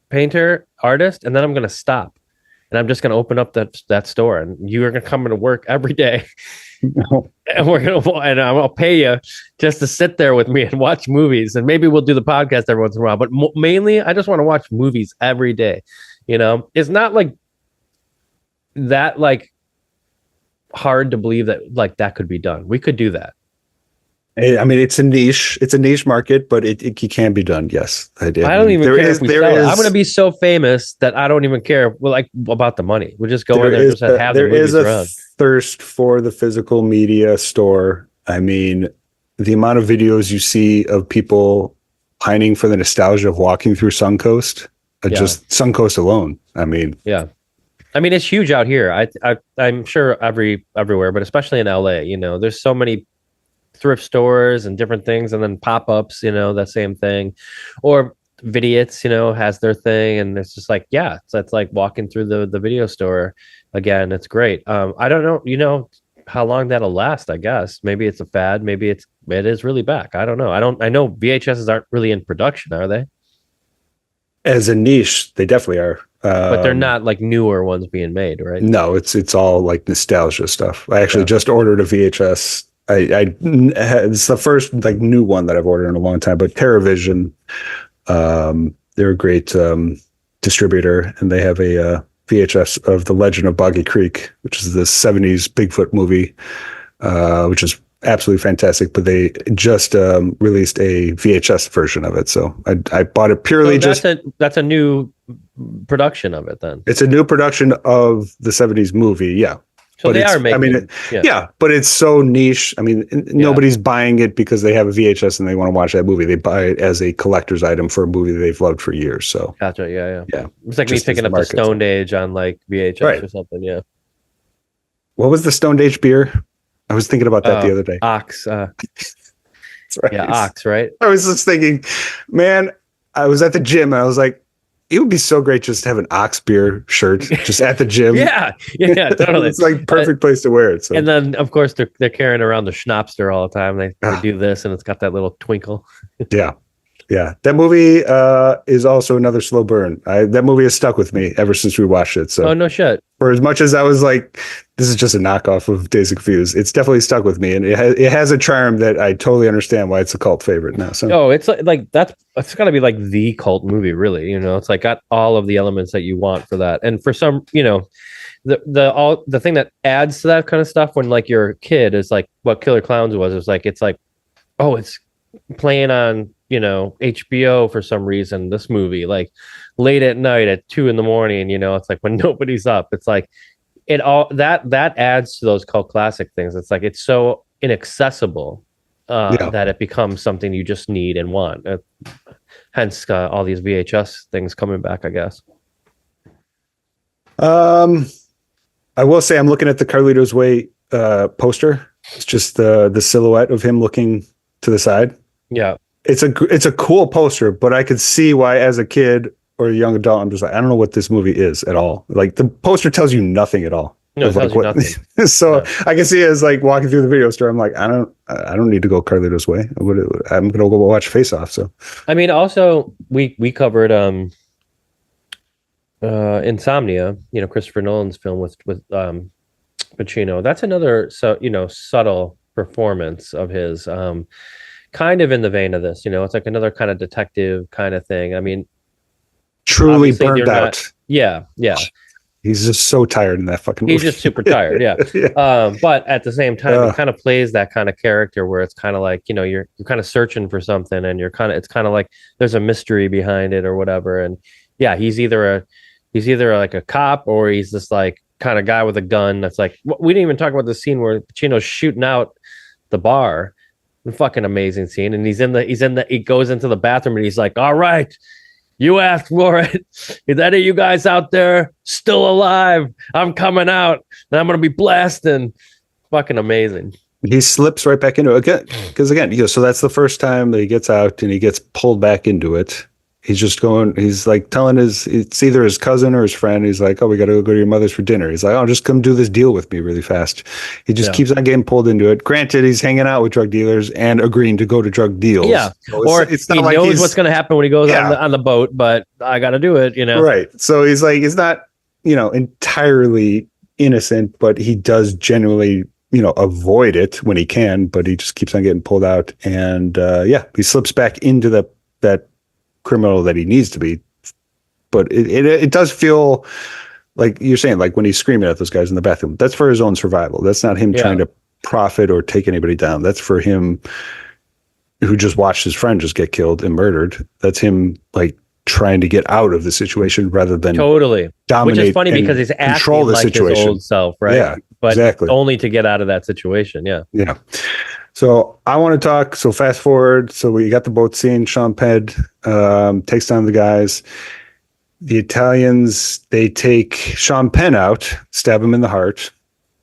painter, artist, and then I'm going to stop. And I'm just going to open up that store, and you're going to come into work every day. And I'll pay you just to sit there with me and watch movies, and maybe we'll do the podcast every once in a while. But mainly, I just want to watch movies every day. You know, it's not like that. Like hard to believe that that could be done. We could do that. I mean, it's a niche market, but it can be done. Yes, I don't even care if we sell it. I'm going to be so famous that I don't even care. About the money. We'll just go in there and just have the movies around. There is a thirst for the physical media store. I mean, the amount of videos you see of people pining for the nostalgia of walking through Suncoast, just Suncoast alone. I mean, it's huge out here. I'm sure everywhere, but especially in LA. You know, there's so many thrift stores and different things, and then pop-ups, that same thing, or Vidiots, has their thing, and it's just like, it's like walking through the video store again. It's great. I don't know, how long that'll last. I guess maybe it's a fad, maybe it is really back. I don't know. I know VHSs aren't really in production, are they? As a niche, they definitely are. But they're not like newer ones being made, right? No, it's all like nostalgia stuff. I actually just ordered a VHS. It's the first like new one that I've ordered in a long time, but TerraVision, they're a great distributor, and they have a VHS of The Legend of Boggy Creek, which is the 70s Bigfoot movie, which is absolutely fantastic. But they just released a VHS version of it, so I bought it purely that's a new production of it. Then it's a new production of the 70s movie, yeah. So but they are making but it's so niche. I mean, nobody's buying it because they have a VHS and they want to watch that movie. They buy it as a collector's item for a movie that they've loved for years. So gotcha, yeah. It's like me picking up the Stoned Age on like VHS or something. Yeah. What was the Stoned Age beer? I was thinking about that the other day. Ox. That's right. Yeah, Ox, right? I was just thinking, man, I was at the gym and I was like, it would be so great just to have an Ox beer shirt just at the gym. yeah, totally. It's like perfect place to wear it. So. And then, of course, they're carrying around the Schnapster all the time. They do this, and it's got that little twinkle. Yeah. That movie is also another slow burn. That movie has stuck with me ever since we watched it. So, no shit. For as much as I was like, this is just a knockoff of Dazed and Confused, it's definitely stuck with me, and it has a charm that I totally understand why it's a cult favorite now. So, it's like it's got to be like the cult movie, really. It's like got all of the elements that you want for that, and for some, the thing that adds to that kind of stuff when like you're a kid is like what Killer Clowns was. It's like, oh, it's playing on HBO for some reason, this movie like late at night at 2 a.m. it's like when nobody's up. It's like it all that adds to those cult classic things. It's like it's so inaccessible that it becomes something you just need and want. Hence all these VHS things coming back, I guess. I will say I'm looking at the Carlito's Way poster. It's just the silhouette of him looking to the side. Yeah. It's a cool poster, but I could see why as a kid or a young adult, I'm just like, I don't know what this movie is at all. Like the poster tells you nothing at all. No, it tells you nothing. So No. I can see it as like walking through the video store. I'm like, I don't need to go Carlito's Way. I'm gonna go watch Face Off. So I mean, also we covered Insomnia, Christopher Nolan's film with Pacino. That's another subtle performance of his, kind of in the vein of this. It's like another kind of detective kind of thing. I mean, truly burned out. Yeah. He's just so tired in that fucking movie. He's just super tired, yeah. Yeah. But at the same time, he kind of plays that kind of character where it's kind of like, you're kind of searching for something, and it's kind of like there's a mystery behind it or whatever. And yeah, he's either like a cop, or he's this like kind of guy with a gun that's like, we didn't even talk about the scene where Pacino's shooting out the bar. The fucking amazing scene. And he goes into the bathroom and he's like, all right, you asked for it. Is any of you guys out there still alive? I'm coming out and I'm going to be blasting. Fucking amazing. He slips right back into it again. Because again, so that's the first time that he gets out and he gets pulled back into it. He's like telling it's either his cousin or his friend. He's like, oh, we got to go to your mother's for dinner. He's like, oh, just come do this deal with me really fast. He just keeps on getting pulled into it. Granted, he's hanging out with drug dealers and agreeing to go to drug deals. Yeah. So or it's not he knows what's going to happen when he goes on the boat, but I got to do it, Right. So he's like, he's not, entirely innocent, but he does genuinely, avoid it when he can, but he just keeps on getting pulled out. And he slips back into that criminal that he needs to be. But it does feel like you're saying, like when he's screaming at those guys in the bathroom, that's for his own survival. That's not him trying to profit or take anybody down. That's for him who just watched his friend just get killed and murdered. That's him like trying to get out of the situation rather than dominate. Which is funny because he's acting like situation. His old self, right? Yeah, but exactly. Only to get out of that situation. Yeah. Yeah. So I want to talk. So fast forward. So we got the boat scene. Sean Penn takes down the guys. The Italians, they take Sean Penn out, stab him in the heart,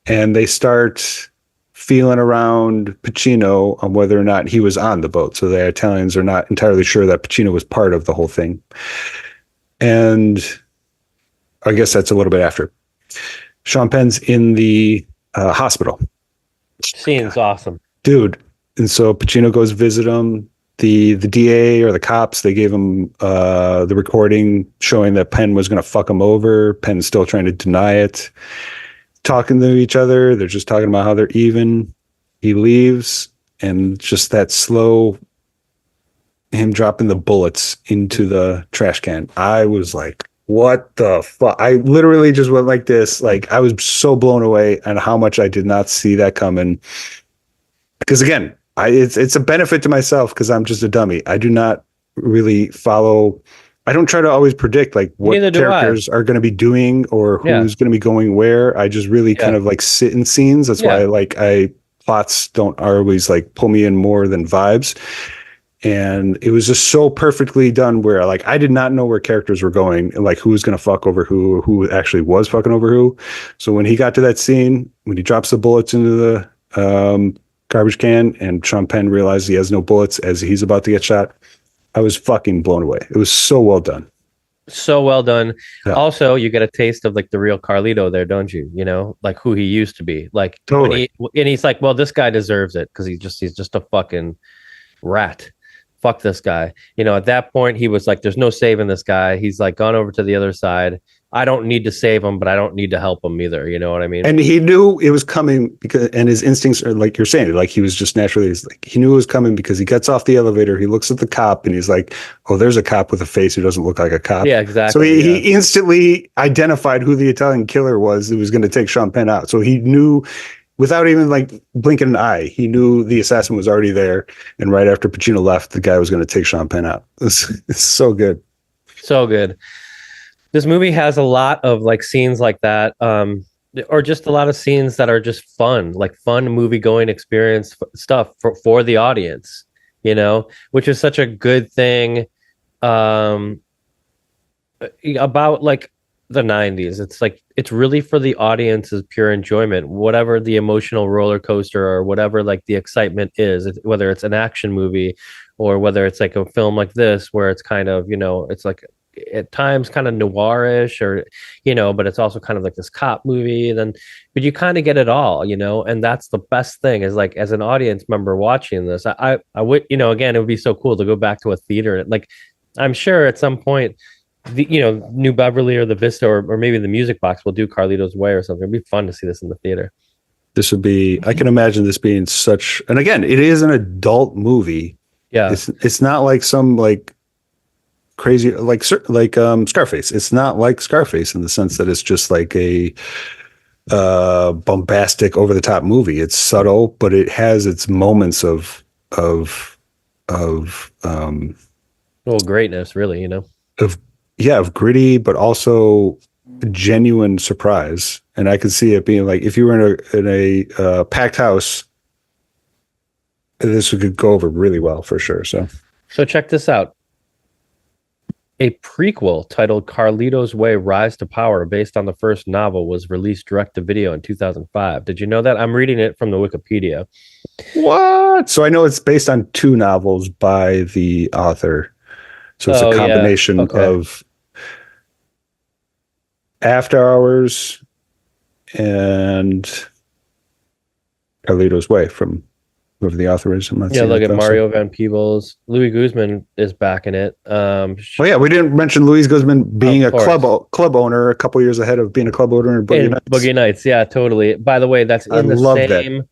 and they start feeling around Pacino on whether or not he was on the boat. So the Italians are not entirely sure that Pacino was part of the whole thing. And I guess that's a little bit after. Sean Penn's in the hospital. Scene's awesome. Dude. And so Pacino goes visit him. The DA or the cops, they gave him the recording showing that Penn was going to fuck him over. Penn's still trying to deny it. Talking to each other. They're just talking about how they're even. He leaves, and just that slow him dropping the bullets into the trash can. I was like, what the fuck? I literally just went like this. Like, I was so blown away on how much I did not see that coming. Because again, it's a benefit to myself because I'm just a dummy. I do not really follow. I don't try to always predict like what characters are going to be doing or who's going to be going where. I just really kind of like sit in scenes. That's why plots don't always like pull me in more than vibes. And it was just so perfectly done where like I did not know where characters were going and like who was going to fuck over who actually was fucking over who. So when he got to that scene, when he drops the bullets into the garbage can and Sean Penn realized he has no bullets as he's about to get shot, I was fucking blown away. It was so well done. So well done. Yeah. Also, you get a taste of like the real Carlito there, don't you? Like who he used to be. Like totally. And he's like, well, this guy deserves it because he's just a fucking rat. Fuck this guy. At that point, he was like, there's no saving this guy. He's like gone over to the other side. I don't need to save him, but I don't need to help him either. You know what I mean? And he knew it was coming and his instincts are like you're saying, like he was just naturally, he knew it was coming because he gets off the elevator. He looks at the cop and he's like, oh, there's a cop with a face who doesn't look like a cop. Yeah, exactly. So he instantly identified who the Italian killer was who was going to take Sean Penn out. So he knew without even like blinking an eye, he knew the assassin was already there. And right after Pacino left, the guy was going to take Sean Penn out. It's so good. So good. This movie has a lot of like scenes like that, or just a lot of scenes that are just fun, like fun movie going experience stuff for the audience, which is such a good thing about like the 90s. It's like it's really for the audience's pure enjoyment, whatever the emotional roller coaster or whatever like the excitement is, whether it's an action movie or whether it's like a film like this where it's kind of, it's like at times kind of noirish, or but it's also kind of like this cop movie. But you kind of get it all, and that's the best thing is like as an audience member watching this, I would, again, it would be so cool to go back to a theater. Like I'm sure at some point the New Beverly or the Vista or maybe the Music Box will do Carlito's Way or something. It'd be fun to see this in the theater. This would be, I can imagine this being such, and again, it is an adult movie. Yeah. It's not like some like crazy, like Scarface. It's not like Scarface in the sense that it's just like a bombastic over the top movie. It's subtle, but it has its moments of greatness, really, of gritty, but also genuine surprise. And I could see it being like if you were in a packed house, this could go over really well for sure. So check this out. A prequel titled Carlito's Way: Rise to Power, based on the first novel, was released direct to video in 2005. Did you know that? I'm reading it from the Wikipedia. What? So I know it's based on 2 novels by the author. So it's a combination of After Hours and Carlito's Way from whoever the author is. Look at Mario Van Peebles. Louis Guzman is back in it. We didn't mention Louis Guzman being a club owner a couple years ahead of being a club owner in Boogie Nights. Boogie Nights, yeah, totally. By the way, that's in the same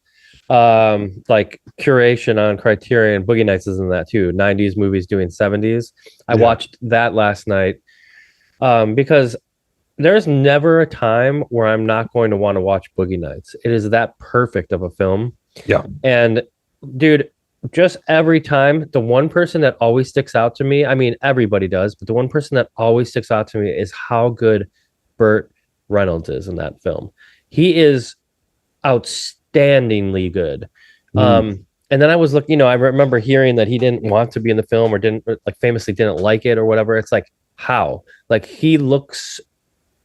like curation on Criterion. Boogie Nights is in that too. 90s movies doing 70s. I watched that last night because there's never a time where I'm not going to want to watch Boogie Nights. It is that perfect of a film. Yeah. And dude, just every time, the one person that always sticks out to me, I mean, everybody does, but the one person that always sticks out to me is how good Burt Reynolds is in that film. He is outstandingly good. And then I was looking, I remember hearing that he didn't want to be in the film or famously didn't like it or whatever. It's like, how? Like, he looks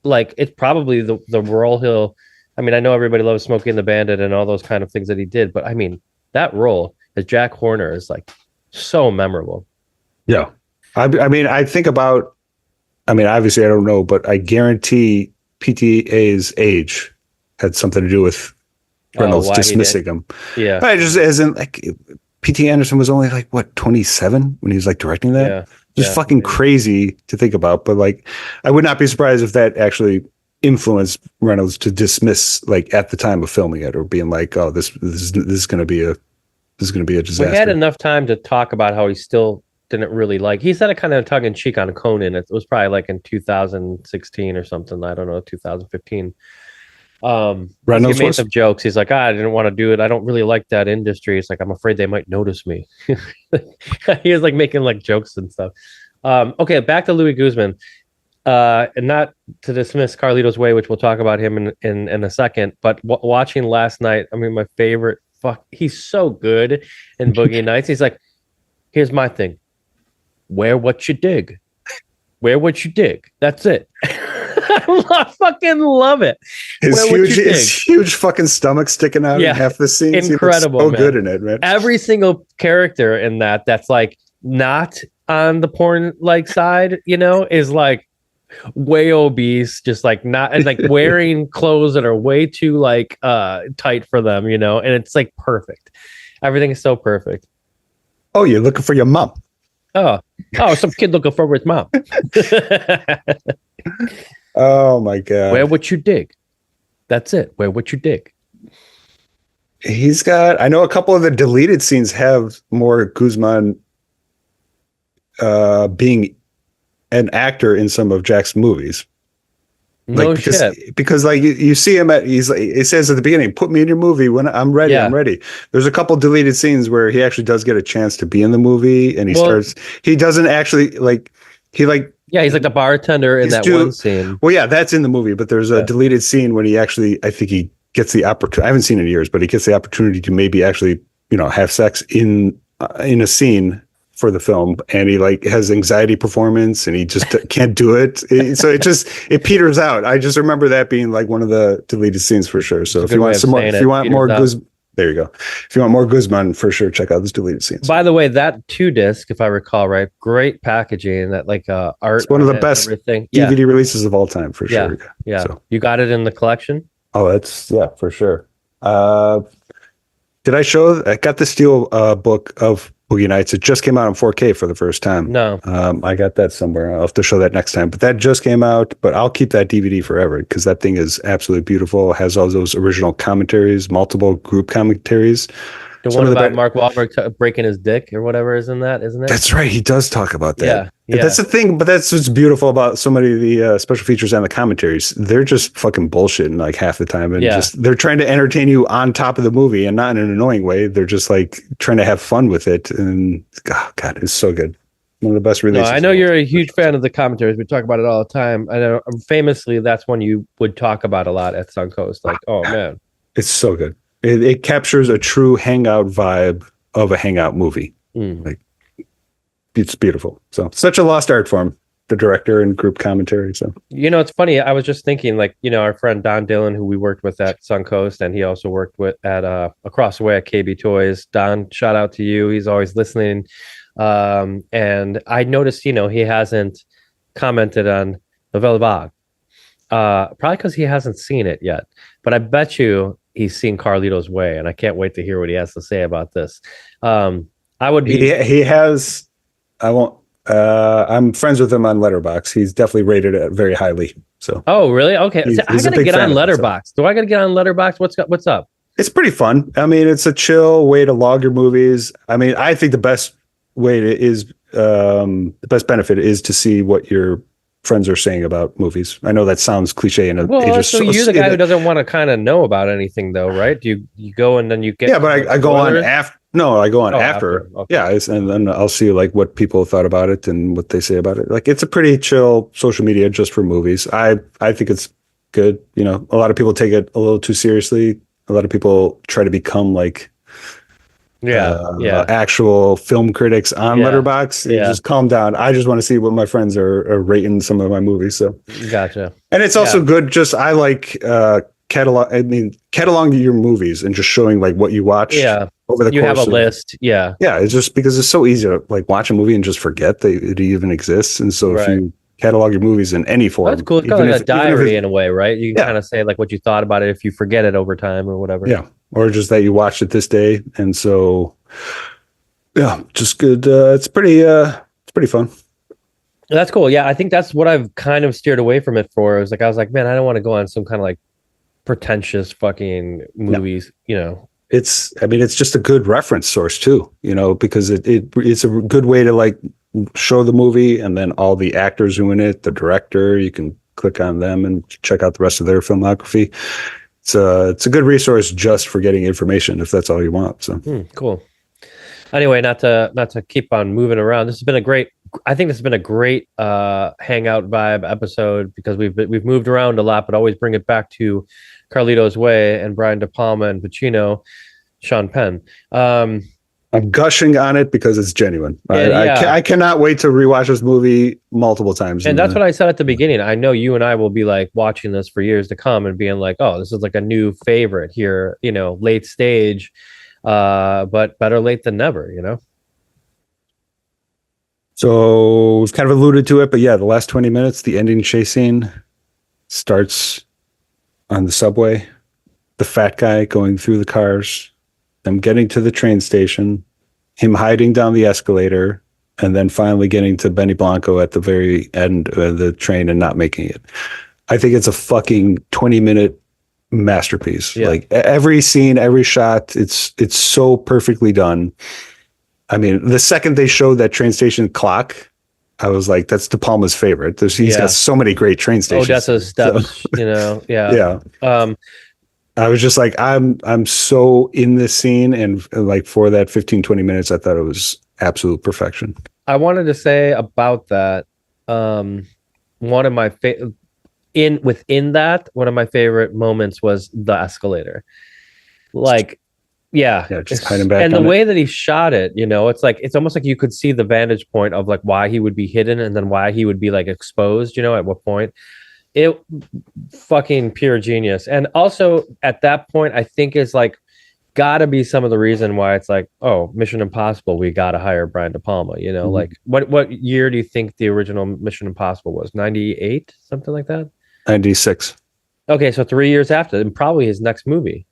like it's probably the role he'll, I mean, I know everybody loves Smokey and the Bandit and all those kind of things that he did, but I mean, that role as Jack Horner is like so memorable. Yeah. I mean, I think about, obviously I don't know, but I guarantee PTA's age had something to do with Reynolds dismissing him. Yeah. But just as in like P.T. Anderson was only like, what, 27 when he was like directing that? Yeah. Just fucking crazy to think about. But like, I would not be surprised if that actually influenced Reynolds to dismiss, like at the time of filming it, or being like, oh, this is going to be a disaster. We had enough time to talk about how he still didn't really like. He said it kind of tongue in cheek on Conan. It was probably like in 2016 or something. I don't know, 2015. Reynolds he made some jokes. He's like, I didn't want to do it. I don't really like that industry. It's like, I'm afraid they might notice me. He was like making like jokes and stuff. Okay, back to Louis Guzman. And not to dismiss Carlito's Way, which we'll talk about him in a second, but watching last night, I mean, my favorite, he's so good in Boogie Nights. He's like, here's my thing. Wear what you dig. Wear what you dig. That's it. I fucking love it. His huge fucking stomach sticking out in half the scene. Incredible. So good in it, man. Every single character in that's like not on the porn like side, is like way obese, just like not, and like wearing clothes that are way too like tight for them, and it's like perfect. Everything is so perfect. Oh, you're looking for your mom. Oh, some kid looking for his mom. Oh my god. Wear what you dig. That's it. Wear what you dig. I know a couple of the deleted scenes have more Guzman being an actor in some of Jack's movies. Because like you see him it says at the beginning, put me in your movie when I'm ready. I'm ready. There's a couple deleted scenes where he actually does get a chance to be in the movie, and he doesn't actually he's like the bartender in that one scene. Well, yeah, that's in the movie, but there's a deleted scene when he actually, I think he gets the opportunity. I haven't seen it in years, but he gets the opportunity to maybe actually, have sex in a scene for the film, and he like has anxiety performance, and he just can't do it. So it peters out. I just remember that being like one of the deleted scenes for sure. So if you want more There you go. If you want more Guzman, for sure, check out those deleted scenes. By the way, that 2-disc, if I recall right, great packaging. That like art. It's one of the best DVD releases of all time, for sure. Yeah. So. You got it in the collection? Oh, that's for sure. Did I show? I got the Steel book of Boogie Nights. It just came out in 4K for the first time. No. I got that somewhere. I'll have to show that next time. But that just came out. But I'll keep that DVD forever because that thing is absolutely beautiful. It has all those original commentaries, multiple group commentaries. The one about Mark Wahlberg breaking his dick or whatever is in that, isn't it? That's right. He does talk about that. Yeah. That's the thing. But that's what's beautiful about so many of the special features and the commentaries. They're just fucking bullshitting like half the time. And they're trying to entertain you on top of the movie and not in an annoying way. They're just like trying to have fun with it. And God, it's so good. One of the best releases. I know you're a huge fan of the commentaries. We talk about it all the time. I know famously that's one you would talk about a lot at Suncoast. Like, oh man. It's so good. It captures a true hangout vibe of a hangout movie. Like, it's beautiful. So such a lost art form, the director and group commentary. So, it's funny. I was just thinking, like, our friend Don Dillon, who we worked with at Suncoast, and he also worked with at across the way at KB Toys. Don, shout out to you. He's always listening. And I noticed, he hasn't commented on Novella Vague. Probably because he hasn't seen it yet. But I bet you he's seen Carlito's Way, and I can't wait to hear what he has to say about this. I would be. He has. I won't. I'm friends with him on Letterboxd. He's definitely rated it very highly. So. Oh, really? Okay. I gotta get on Letterboxd. Do I gotta get on Letterboxd? What's up? It's pretty fun. I mean, it's a chill way to log your movies. I mean, I think the best way the best benefit is to see what your friends are saying about movies. I know that sounds cliche. So you're the guy who doesn't want to kind of know about anything, though, right? Do you go and then you get? Yeah, but I go on after. No, I go on after. Okay. Yeah, and then I'll see like what people thought about it and what they say about it. Like, it's a pretty chill social media just for movies. I think it's good. A lot of people take it a little too seriously. A lot of people try to become like actual film critics on Letterboxd. Just calm down. I just want to see what my friends are rating some of my movies. So gotcha. And it's also good. Just I like cataloging your movies and just showing like what you watch. Yeah. Over the course. You have a list. Yeah. Yeah. It's just because it's so easy to like watch a movie and just forget that it even exists. And so if you catalog your movies in any form, that's cool. It's kind of like a diary in a way, right? You can kind of say like what you thought about it if you forget it over time or whatever. Yeah. Or just that you watched it this day. And so, just good. It's pretty fun. That's cool. Yeah. I think that's what I've kind of steered away from it for. I was like, man, I don't want to go on some kind of like pretentious fucking movies, It's just a good reference source too, because it's a good way to like show the movie and then all the actors who are in it, the director, you can click on them and check out the rest of their filmography. It's a good resource just for getting information if that's all you want. So cool. Anyway, not to keep on moving around. This has been a great hangout vibe episode because we've moved around a lot, but always bring it back to Carlito's Way and Brian De Palma and Pacino, Sean Penn. I'm gushing on it because it's genuine. I cannot wait to rewatch this movie multiple times. And that's what I said at the beginning. I know you and I will be like watching this for years to come and being like, oh, this is like a new favorite here, late stage, but better late than never, So we've kind of alluded to it, but the last 20 minutes, the ending chase scene starts on the subway, the fat guy going through the cars, them getting to the train station, him hiding down the escalator, and then finally getting to Benny Blanco at the very end of the train and not making it. I think it's a fucking 20-minute masterpiece. Yeah. Like every scene, every shot, it's so perfectly done. I mean, the second they showed that train station clock, I was like, that's De Palma's favorite. He's got so many great train stations. Odessa's steps, Yeah. I was just like, I'm so in this scene. And like for that 15, 20 minutes, I thought it was absolute perfection. I wanted to say about that. One of my within that, one of my favorite moments was the escalator. Like, just hiding back. And the way that he shot it, it's almost like you could see the vantage point of like why he would be hidden and then why he would be like exposed, at what point. It fucking pure genius. And also at that point, I think is like gotta be some of the reason why it's like, oh, Mission Impossible, we gotta hire Brian De Palma. You know, like what year do you think the original Mission Impossible was? 98, something like that? 96. Okay, so 3 years after, and probably his next movie.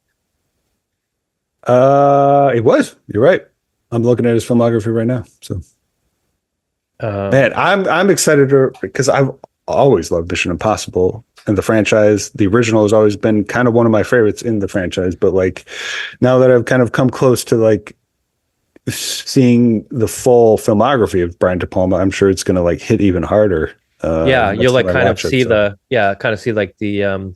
It was. You're right. I'm looking at his filmography right now. So, man, I'm excited because I've always loved Mission Impossible and the franchise. The original has always been kind of one of my favorites in the franchise. But like now that I've kind of come close to like seeing the full filmography of Brian De Palma, I'm sure it's going to like hit even harder. You'll like kind of see like the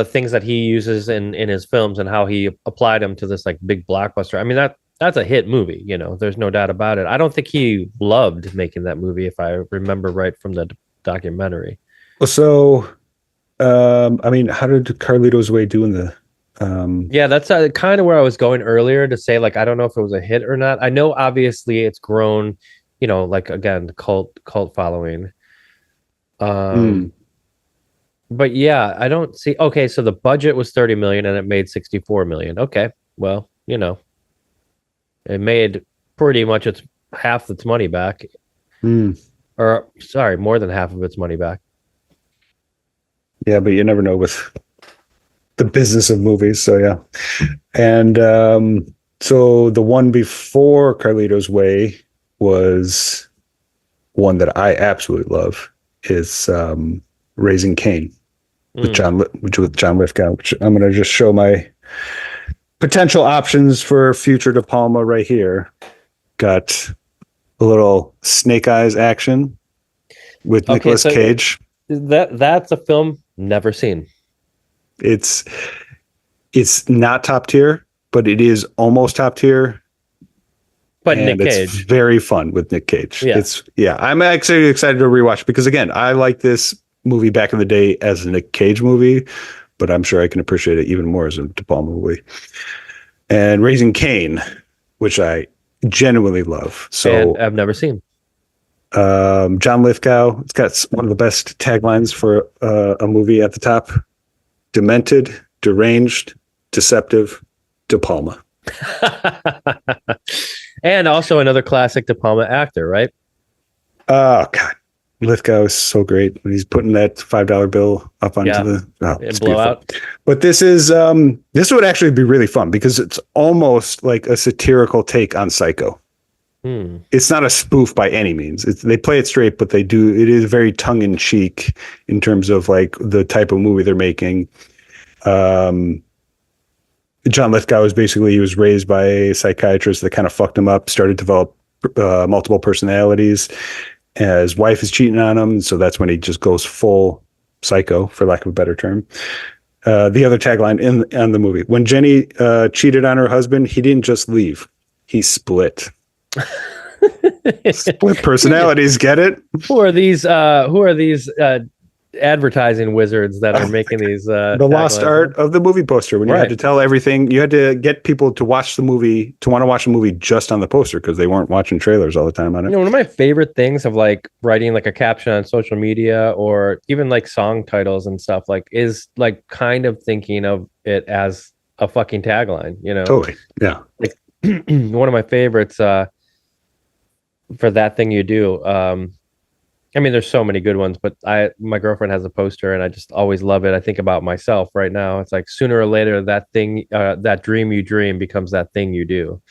things that he uses in his films and how he applied them to this like big blockbuster. I mean, that's a hit movie, you know, there's no doubt about it. I don't think he loved making that movie, if I remember right from the documentary. So, I mean, how did Carlito's Way do in the yeah, that's kind of where I was going earlier to say, like, I don't know if it was a hit or not. I know obviously it's grown, you know, like again, cult following. But yeah, I don't see. Okay, so the budget was 30 million and it made 64 million. Okay, well, you know, it made pretty much half its money back. Or sorry, more than half of its money back. Yeah, but you never know with the business of movies. So yeah, and so the one before Carlito's Way was one that I absolutely love. Is Raising Cain with John Lithgow, which I'm going to just show my potential options for future De Palma right here. Got a little Snake Eyes action with Nicolas Cage. That's a film never seen. It's not top tier, but it is almost top tier. But Nick Cage, it's very fun with Nick Cage. Yeah. I'm actually excited to rewatch because again, I like this movie back in the day as a Nick Cage movie, but I'm sure I can appreciate it even more as a De Palma movie. And Raising Cain, which I genuinely love. So and I've never seen. John Lithgow. It's got one of the best taglines for a movie at the top: demented, deranged, deceptive, De Palma. And also another classic De Palma actor, right? Oh God, Lithgow is so great when he's putting that $5 bill up onto the blowout. But this would actually be really fun because it's almost like a satirical take on Psycho. It's not a spoof by any means. They play it straight, but it is very tongue in cheek in terms of like the type of movie they're making. John Lithgow he was raised by a psychiatrist that kind of fucked him up, started to develop multiple personalities. His wife is cheating on him, so that's when he just goes full psycho, for lack of a better term. The other tagline in the movie: when Jenny cheated on her husband, he didn't just leave; he split. Split personalities. Get it? Who are these advertising wizards that are making these the lost art of the movie poster, when you had to tell everything, you had to get people to watch the movie, to want to watch the movie just on the poster because they weren't watching trailers all the time on it. You know, one of my favorite things of like writing like a caption on social media or even like song titles and stuff like is like kind of thinking of it as a fucking tagline, you know? Totally. Yeah. Like one of my favorites for That Thing You Do. I mean, there's so many good ones, but my girlfriend has a poster and I just always love it. I think about myself right now. It's like sooner or later that thing, that dream you dream becomes that thing you do.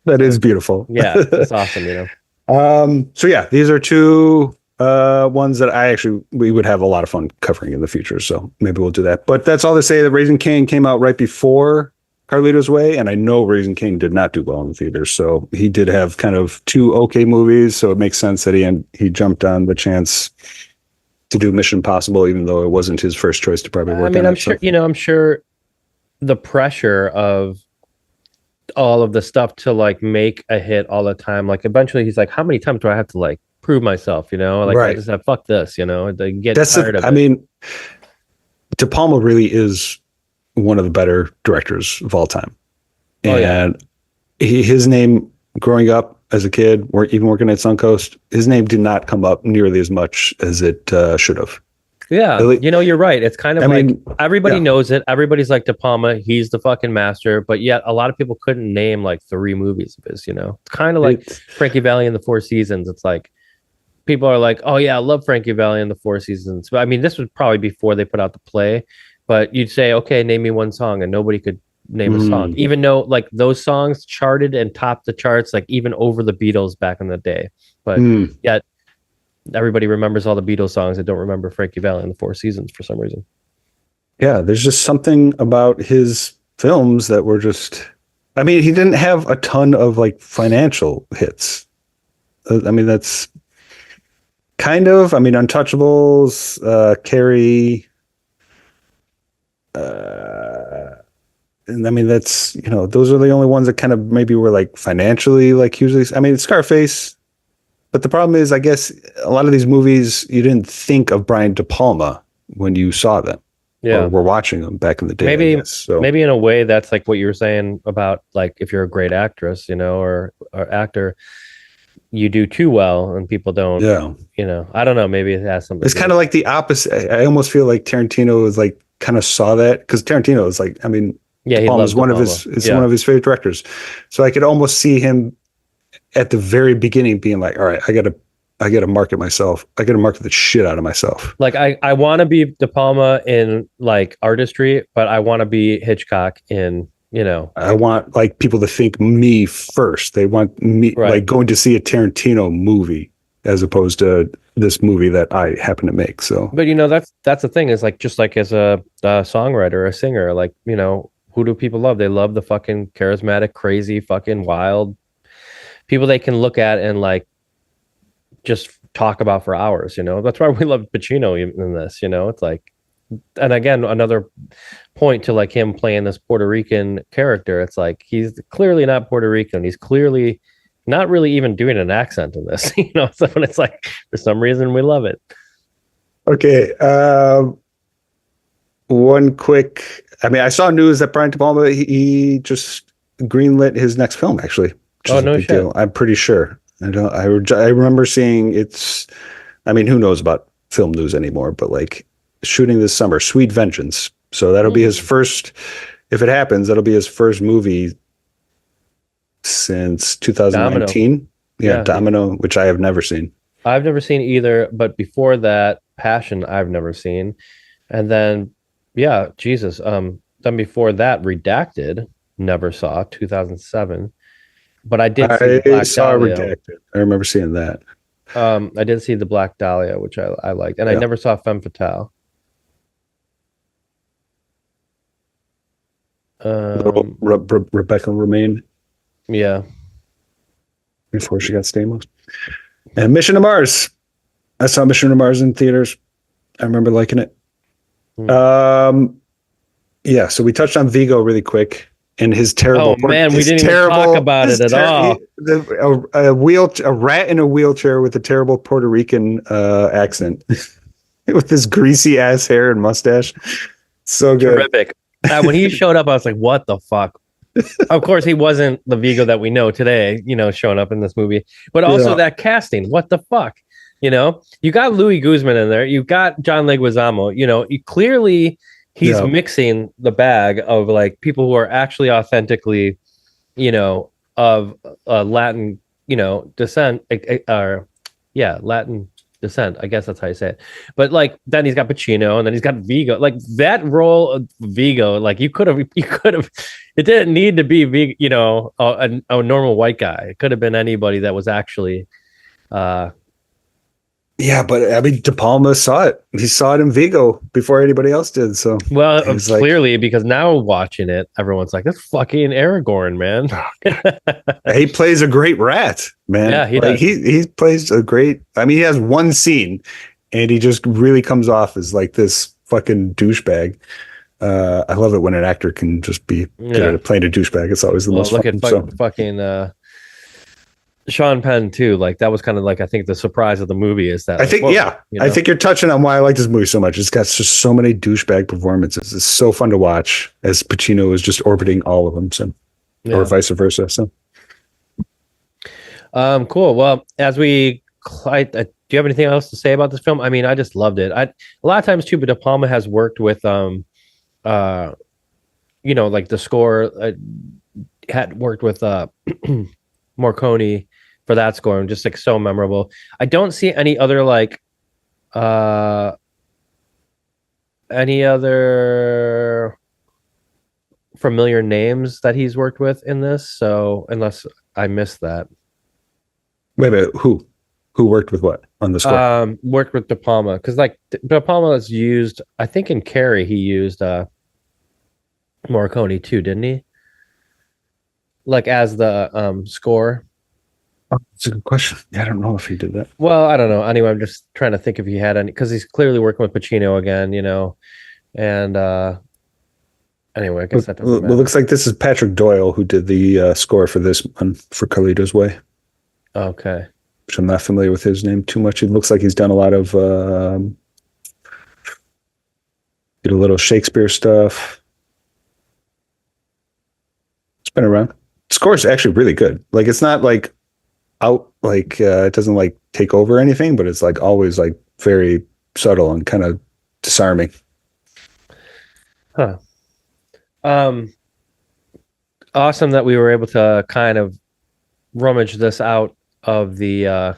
That is beautiful. Yeah, that's awesome, you know? So yeah, these are two ones that we would have a lot of fun covering in the future. So maybe we'll do that. But that's all to say that Raising Cain came out right before Carlito's Way, and I know Raising Cain did not do well in the theaters, so he did have kind of two okay movies, so it makes sense that he jumped on the chance to do Mission Impossible, even though it wasn't his first choice to probably work on. I'm sure the pressure of all of the stuff to like make a hit all the time, like eventually he's like, how many times do I have to like prove myself, you know? Like I just have fuck this, you know? They get tired of it. I mean, De Palma really is one of the better directors of all time. And his name growing up as a kid, even working at Suncoast, his name did not come up nearly as much as it should have. Yeah, you're right. It's kind of everybody knows it. Everybody's like De Palma. He's the fucking master. But yet a lot of people couldn't name like 3 movies of his, It's kind of like Frankie Valli and the Four Seasons. It's like people are like, oh yeah, I love Frankie Valli and the Four Seasons. But I mean, this was probably before they put out the play. But you'd say, okay, name me one song, and nobody could name a song, even though like those songs charted and topped the charts, like even over the Beatles back in the day. But yet everybody remembers all the Beatles songs and don't remember Frankie Valli and the Four Seasons for some reason. Yeah, there's just something about his films that were just, I mean, he didn't have a ton of like financial hits. I mean, that's kind of, I mean, Untouchables, Carrie, and I mean, that's, those are the only ones that kind of maybe were like financially like hugely, I mean, Scarface. But the problem is, I guess, a lot of these movies, you didn't think of Brian De Palma when you saw them. Yeah. Or were watching them back in the day. Maybe in a way, that's like what you were saying about like if you're a great actress, or actor, you do too well and people don't. Yeah. I don't know. Maybe it has something. It's kind of like the opposite. I almost feel like Tarantino is like kind of saw that because Tarantino is like, I mean, De Palma is one of his favorite directors. So I could almost see him at the very beginning being like, all right, I gotta market myself. I gotta market the shit out of myself. Like I want to be De Palma in like artistry, but I want to be Hitchcock in, I want like people to think me first. They want me like going to see a Tarantino movie as opposed to this movie that I happen to make. So, but that's the thing is like, just like as a songwriter or a singer, like, who do people love? They love the fucking charismatic, crazy, fucking wild people they can look at and like just talk about for hours, That's why we love Pacino in this, It's like, and again, another point to like him playing this Puerto Rican character. It's like he's clearly not Puerto Rican. He's clearly not really even doing an accent in this, So it's like for some reason we love it. Okay, one quick. I mean, I saw news that Brian De Palma he just greenlit his next film actually. Oh, no shit. Deal. I'm pretty sure. I remember seeing it's, I mean, who knows about film news anymore, but like shooting this summer, Sweet Vengeance. So that'll be his first, if it happens, that'll be his first movie since 2019. Domino. Yeah, Domino, which I have never seen. I've never seen either, but before that, Passion, I've never seen. And then, yeah, Jesus. Then before that, Redacted, never saw, 2007. But I did see Black Dahlia. Redacted. I remember seeing that. I did see the Black Dahlia, which I liked. And I never saw Femme Fatale. Rebecca Romaine. Yeah. Before she got Stamos. And Mission to Mars. I saw Mission to Mars in theaters. I remember liking it. Yeah, so we touched on Viggo really quick. And his terrible. Oh man, we didn't even talk about it at all. A rat in a wheelchair with a terrible Puerto Rican accent, with this greasy ass hair and mustache. So good. Terrific. When he showed up, I was like, "What the fuck?" Of course, he wasn't the Viggo that we know today. Showing up in this movie, but also that casting. What the fuck? You got Louis Guzman in there. You got John Leguizamo. You clearly. He's mixing the bag of like people who are actually authentically, of Latin, descent, Latin descent. I guess that's how you say it. But like then he's got Pacino, and then he's got Viggo. Like that role of Viggo, like you could have. It didn't need to be Viggo, a normal white guy. It could have been anybody that was actually. Yeah, but I mean, De Palma saw it. He saw it in Viggo before anybody else did. So, well, clearly, because now watching it, everyone's like, "That's fucking Aragorn, man." He plays a great rat, man. Yeah, he does. He plays a great. I mean, he has one scene, and he just really comes off as like this fucking douchebag. I love it when an actor can just be good at playing a douchebag. It's always the most look fun. At fucking. Sean Penn too, like that was kind of like I think the surprise of the movie is that I think I think you're touching on why I like this movie so much. It's got just so many douchebag performances. It's so fun to watch as Pacino is just orbiting all of them, or vice versa. So cool. Well, as we I Do you have anything else to say about this film? I mean, I just loved it. A lot of times too, but De Palma has worked with uh like the score had worked with Morricone for that score, and just like so memorable. I don't see uh any other familiar names that he's worked with in this, so unless I missed that. Wait, who worked with what on the score? Worked with De Palma, because like De Palma is used, I think in Carrie he used Morricone too, didn't he? Like as the score. Oh, that's a good question. Yeah, I don't know if he did that. Well, I don't know. Anyway, I'm just trying to think if he had any, because he's clearly working with Pacino again, and anyway, I guess that doesn't matter. It looks like this is Patrick Doyle who did the score for this one for Carlito's Way. Okay. Which I'm not familiar with his name too much. It looks like he's done a lot of did a little Shakespeare stuff. It's been around. The score is actually really good. Like it's not like out like it doesn't like take over anything, but it's like always like very subtle and kind of disarming. Huh. Awesome that we were able to kind of rummage this out of the out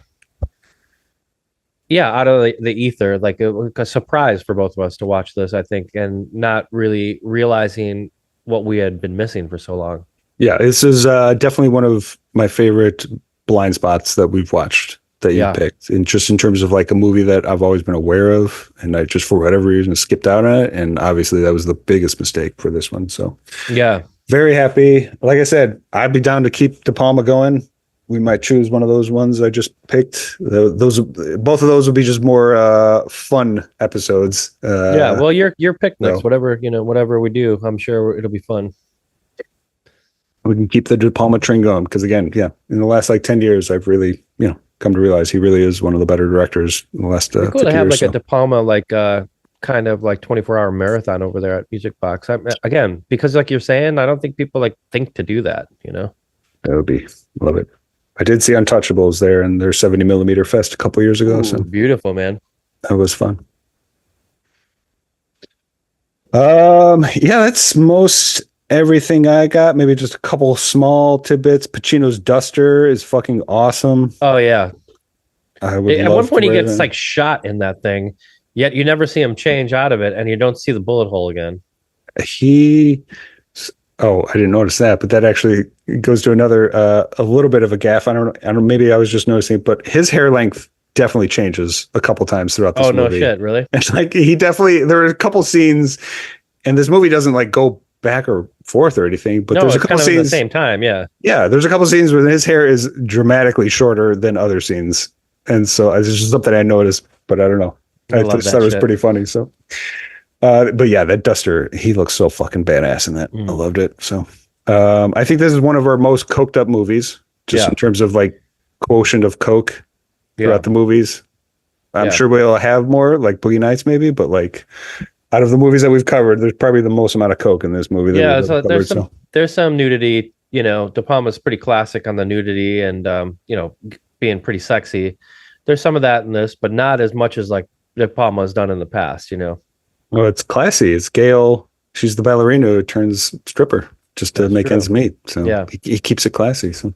of the ether. Like it was a surprise for both of us to watch this, I think, and not really realizing what we had been missing for so long. Yeah, this is definitely one of my favorite blind spots that we've watched that you picked, and just in terms of like a movie that I've always been aware of, and I just for whatever reason skipped out on it, and obviously that was the biggest mistake for this one. So yeah, very happy. Like I said, I'd be down to keep De Palma going. We might choose one of those ones I just picked. Those both of those will be just more fun episodes. Well, your pick next. Whatever whatever we do, I'm sure it'll be fun. We can keep the De Palma train going because again, in the last like 10 years, I've really come to realize he really is one of the better directors in the last. Cool to have like a De Palma kind of like 24-hour marathon over there at Music Box. Again, because like you're saying, I don't think people like think to do that. That would be love it. I did see Untouchables there in their 70 millimeter fest a couple years ago. So beautiful, man. That was fun. That's most everything I got. Maybe just a couple small tidbits. Pacino's duster is fucking awesome. Oh yeah. I would at one point he gets like shot in that thing, yet you never see him change out of it, and you don't see the bullet hole again. I didn't notice that, but that actually goes to another a little bit of a gaffe. I don't know. Maybe I was just noticing it, but his hair length definitely changes a couple times throughout this movie. Oh no shit, really? It's like there are a couple scenes, and this movie doesn't like go back or forth or anything, but there's a couple scenes at the same time. Yeah, there's a couple scenes where his hair is dramatically shorter than other scenes, and so it's just something I noticed. But I don't know. I thought it was pretty funny. So. But yeah, that duster, he looks so fucking badass in that. I loved it. So, I think this is one of our most coked up movies, just in terms of like quotient of coke throughout the movies. I'm sure we'll have more like Boogie Nights maybe, but like out of the movies that we've covered, there's probably the most amount of coke in this movie. So there's some nudity, De Palma's pretty classic on the nudity and, being pretty sexy. There's some of that in this, but not as much as like De Palma has done in the past, Well, it's classy. It's Gail. She's the ballerina who turns stripper just to make ends meet. So he keeps it classy. So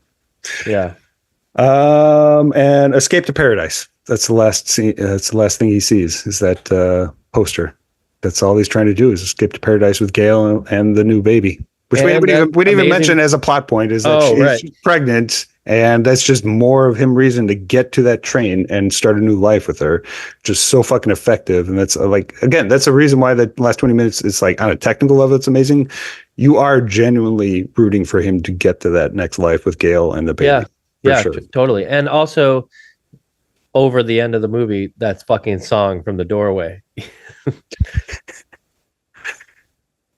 and Escape to Paradise. That's the last scene. That's the last thing he sees is that poster. That's all he's trying to do is escape to paradise with Gail and the new baby. Which we didn't even mention as a plot point is that she's pregnant. And that's just more of him reason to get to that train and start a new life with her. Just so fucking effective. And that's that's a reason why the last 20 minutes is like on a technical level, it's amazing. You are genuinely rooting for him to get to that next life with Gail and the baby. Yeah, sure. Totally. And also over the end of the movie, that fucking song from the doorway.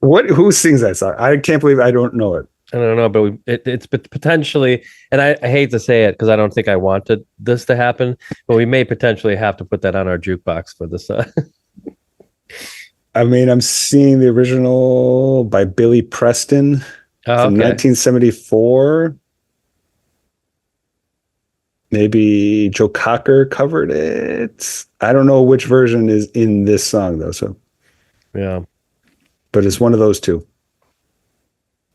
Who sings that song? I can't believe I don't know it. I don't know, but it's potentially, and I hate to say it because I don't think I wanted this to happen, but we may potentially have to put that on our jukebox for this. I mean, I'm seeing the original by Billy Preston from 1974. Maybe Joe Cocker covered it. I don't know which version is in this song though. So Yeah. But it's one of those two.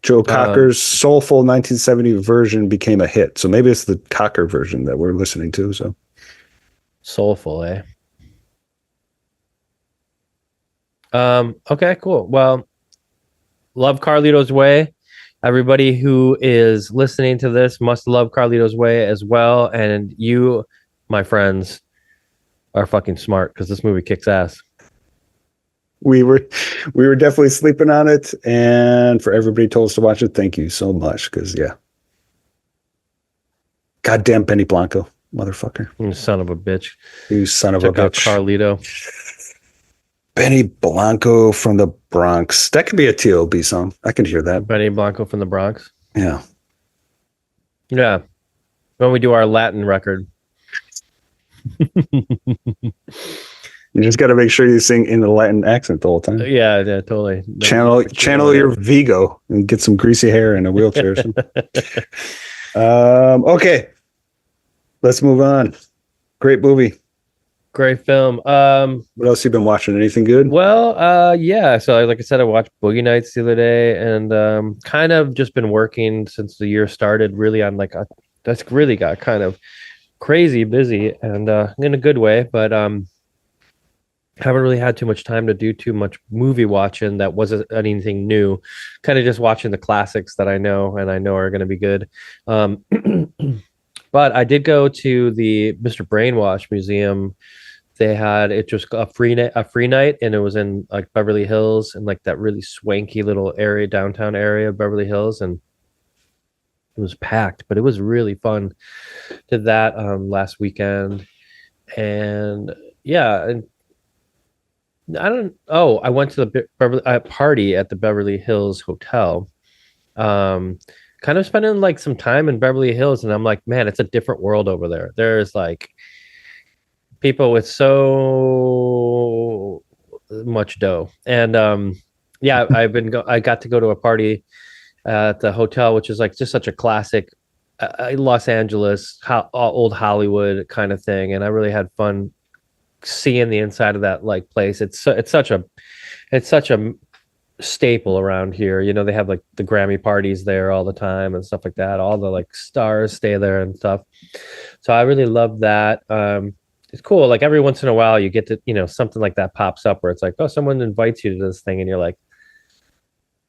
Joe Cocker's soulful 1970 version became a hit. So maybe it's the Cocker version that we're listening to. So soulful, eh? Okay, cool. Well, love Carlito's Way. Everybody who is listening to this must love Carlito's Way as well. And you, my friends, are fucking smart because this movie kicks ass. We were definitely sleeping on it, and for everybody who told us to watch it, thank you so much. Because goddamn Benny Blanco, motherfucker, You son of a bitch. You son of Check a out bitch. Carlito. Benny Blanco from the Bronx. That could be a TLB song. I can hear that. Benny Blanco from the Bronx. Yeah. When we do our Latin record. You just got to make sure you sing in the Latin accent the whole time. Yeah, totally. Channel your Viggo and get some greasy hair in a wheelchair. Okay, let's move on. Great movie. Great film. What else you been watching? Anything good? Well, yeah. So, like I said, I watched Boogie Nights the other day, and kind of just been working since the year started. Really on that's really got kind of crazy busy, and in a good way. But haven't really had too much time to do too much movie watching that wasn't anything new. Kind of just watching the classics that I know are going to be good. But I did go to the Mr. Brainwash Museum. They had it just a free night, and it was in like Beverly Hills and like that really swanky little area, downtown area of Beverly Hills, and it was packed, but it was really fun. Did that last weekend, and and I went to the Beverly party at the Beverly Hills Hotel. Kind of spending like some time in Beverly Hills, and I'm like, man, it's a different world over there. There's like people with so much dough, and I got to go to a party at the hotel, which is like just such a classic Los Angeles, old Hollywood kind of thing, and I really had fun seeing the inside of that like place. It's such a staple around here. You know, they have like the Grammy parties there all the time and stuff like that. All the like stars stay there and stuff. So I really love that. It's cool. Like every once in a while you get to, something like that pops up where it's like, oh, someone invites you to this thing and you're like,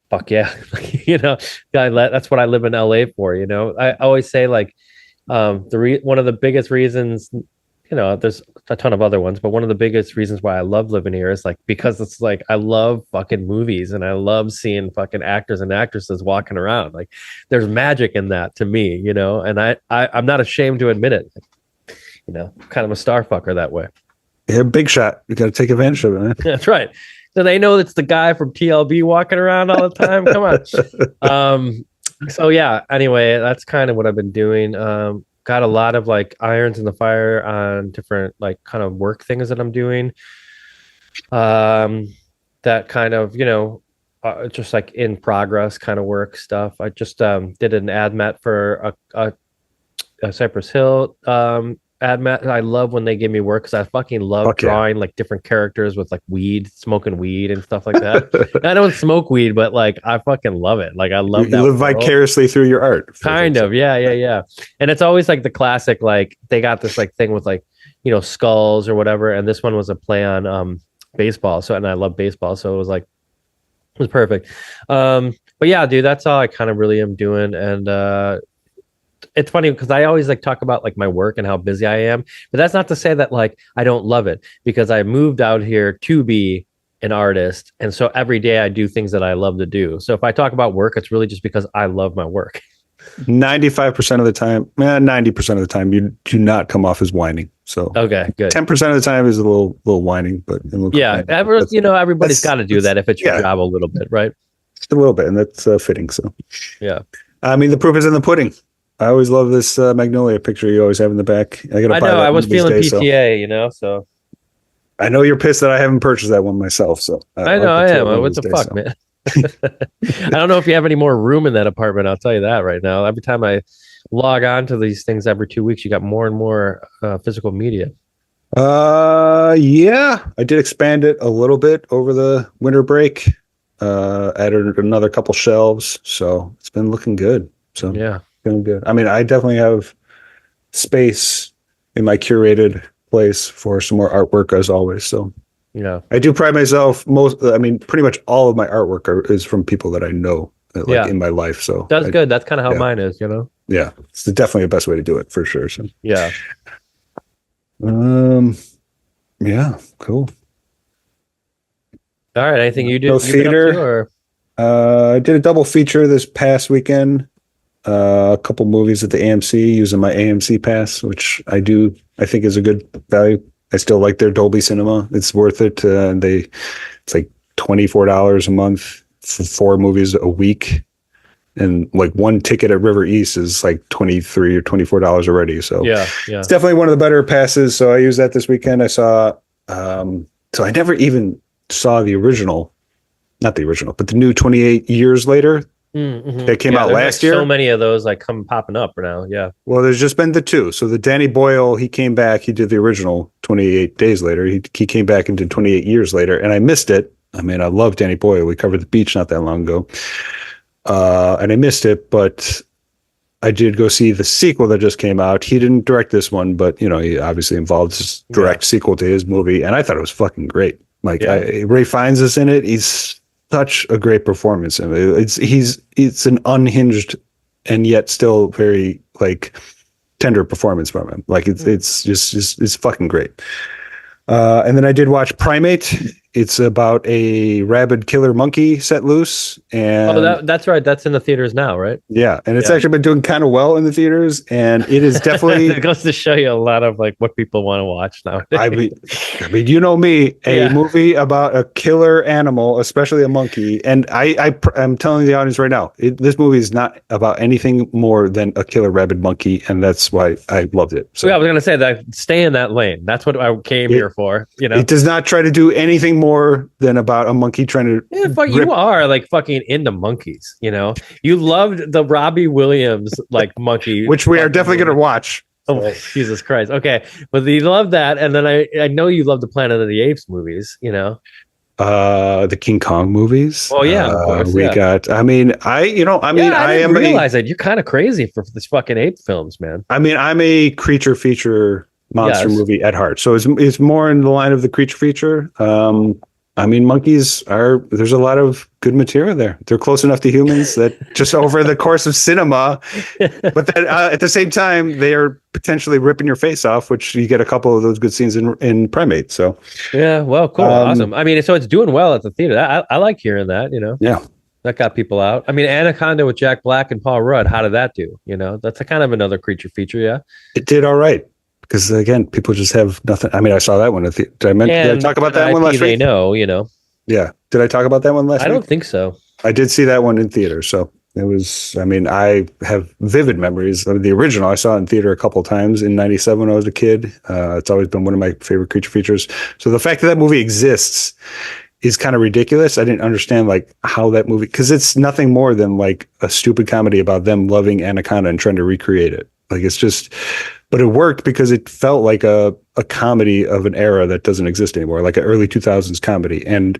fuck yeah. That's what I live in LA for. I always say like one of the biggest reasons, there's a ton of other ones, but one of the biggest reasons why I love living here is like because it's like I love fucking movies and I love seeing fucking actors and actresses walking around. Like there's magic in that to me, and I'm not ashamed to admit it. Kind of a star fucker that way. Yeah, big shot. You got to take advantage of it, man. That's right. So they know it's the guy from TLB walking around all the time. Come on. So yeah, anyway, that's kind of what I've been doing. Got a lot of like irons in the fire on different like kind of work things that I'm doing. That kind of, just like in progress kind of work stuff. I just did an ad mat for a Cypress Hill ad mat. I love when they give me work because I fucking love drawing like different characters with like smoking weed and stuff like that. I don't smoke weed, but like I fucking love it. Like I love that. You live vicariously through your art. Kind of, yeah. And it's always like the classic, like they got this like thing with like, skulls or whatever. And this one was a play on baseball. And I love baseball. So it was perfect. But yeah, dude, that's all I kind of really am doing. And it's funny because I always like talk about like my work and how busy I am, but that's not to say that like I don't love it, because I moved out here to be an artist, and so every day I do things that I love to do. So if I talk about work, it's really just because I love my work. 95% of the time, 90% of the time, you do not come off as whining. So okay, good. 10% of the time is a little whining, but everybody's got to do that if it's your job a little bit, right? Just a little bit, and that's fitting. So yeah, I mean, the proof is in the pudding. I always love this Magnolia picture you always have in the back. I know. I was feeling PTA, so. I know you're pissed that I haven't purchased that one myself. So I know I am. What the fuck, man? I don't know if you have any more room in that apartment. I'll tell you that right now. Every time I log on to these things every 2 weeks, you got more and more physical media. Yeah, I did expand it a little bit over the winter break. Added another couple shelves, so it's been looking good. So Yeah, feeling good. I mean, I definitely have space in my curated place for some more artwork as always. So yeah, I do pride myself pretty much all of my artwork is from people that I know in my life. So that's good. That's kind of how mine is, Yeah, it's definitely the best way to do it for sure. So yeah. Yeah, cool. All right. Anything you do? No You been up theater. to, or I did a double feature this past weekend. A couple movies at the AMC using my AMC pass, which I think is a good value. I still like their Dolby Cinema. It's worth it. It's like $24 a month for 4 movies a week. And like one ticket at River East is like $23 or $24 already. So yeah, it's definitely one of the better passes. So I used that this weekend. I saw, so I never even saw the original, not the original, but the new 28 Years Later. Mm-hmm. That came out last year. So many of those like come popping up now. Yeah. Well, there's just been the 2. So the Danny Boyle, he came back. He did the original 28 Days Later. He came back and did 28 Years Later, and I missed it. I mean, I love Danny Boyle. We covered The Beach not that long ago, and I missed it. But I did go see the sequel that just came out. He didn't direct this one, but he obviously involved his direct sequel to his movie, and I thought it was fucking great. Like Ray Fiennes is in it. He's such a great performance. It's an unhinged and yet still very like tender performance from him. Like it's fucking great. And then I did watch Primate. It's about a rabid killer monkey set loose. And that's right. That's in the theaters now, right? Yeah. And it's actually been doing kind of well in the theaters. And it is definitely it goes to show you a lot of like what people want to watch now. I mean, you know me, a movie about a killer animal, especially a monkey. And I'm telling the audience right now, this movie is not about anything more than a killer rabid monkey. And that's why I loved it. So I was going to say that stay in that lane. That's what I came here for. It does not try to do anything more than about a monkey trying to. You are like fucking into monkeys. You loved the Robbie Williams like monkey, which we are definitely going to watch. Oh, Jesus Christ. Okay. But you love that. And then I know you love the Planet of the Apes movies, the King Kong movies. Oh yeah. Of course, I didn't realize that you're kind of crazy for this fucking ape films, man. I mean, I'm a creature feature monster movie at heart. So it's more in the line of the creature feature. I mean, monkeys there's a lot of good material there. They're close enough to humans that just over the course of cinema, but then at the same time, they are potentially ripping your face off, which you get a couple of those good scenes in Primate. So, yeah, well, cool. Awesome. I mean, so it's doing well at the theater. I like hearing that, Yeah. That got people out. I mean, Anaconda with Jack Black and Paul Rudd, how did that do? That's a kind of another creature feature, yeah? It did all right. Because again, people just have nothing. I mean, I saw that one. Did I talk about that one last week? They know, Yeah. Did I talk about that one last week? I don't think so. I did see that one in theater. So it was, I mean, I have vivid memories of the original. I saw it in theater a couple of times in 97 when I was a kid. It's always been one of my favorite creature features. So the fact that movie exists is kind of ridiculous. I didn't understand like how that movie, because it's nothing more than like a stupid comedy about them loving Anaconda and trying to recreate it. Like it's just, but it worked because it felt like a comedy of an era that doesn't exist anymore, like an early 2000s comedy. And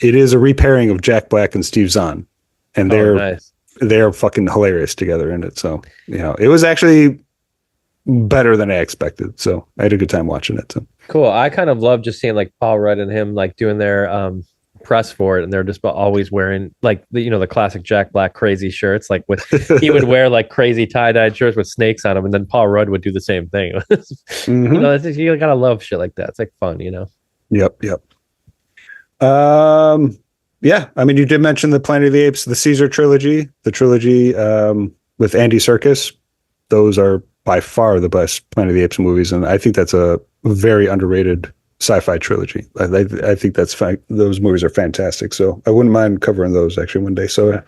it is a repairing of Jack Black and Steve Zahn. And they're fucking hilarious together in it. So, it was actually better than I expected. So I had a good time watching it. So cool. I kind of love just seeing like Paul Rudd and him like doing their press for it, and they're just always wearing like the classic Jack Black crazy shirts, like he would wear like crazy tie-dyed shirts with snakes on them, and then Paul Rudd would do the same thing. You gotta love shit like that. It's like fun, Yep. Yeah, I mean, you did mention the Planet of the Apes, the Caesar trilogy, with Andy Serkis. Those are by far the best Planet of the Apes movies, and I think that's a very underrated sci-fi trilogy. I think that's fine. Those movies are fantastic. So I wouldn't mind covering those actually one day. So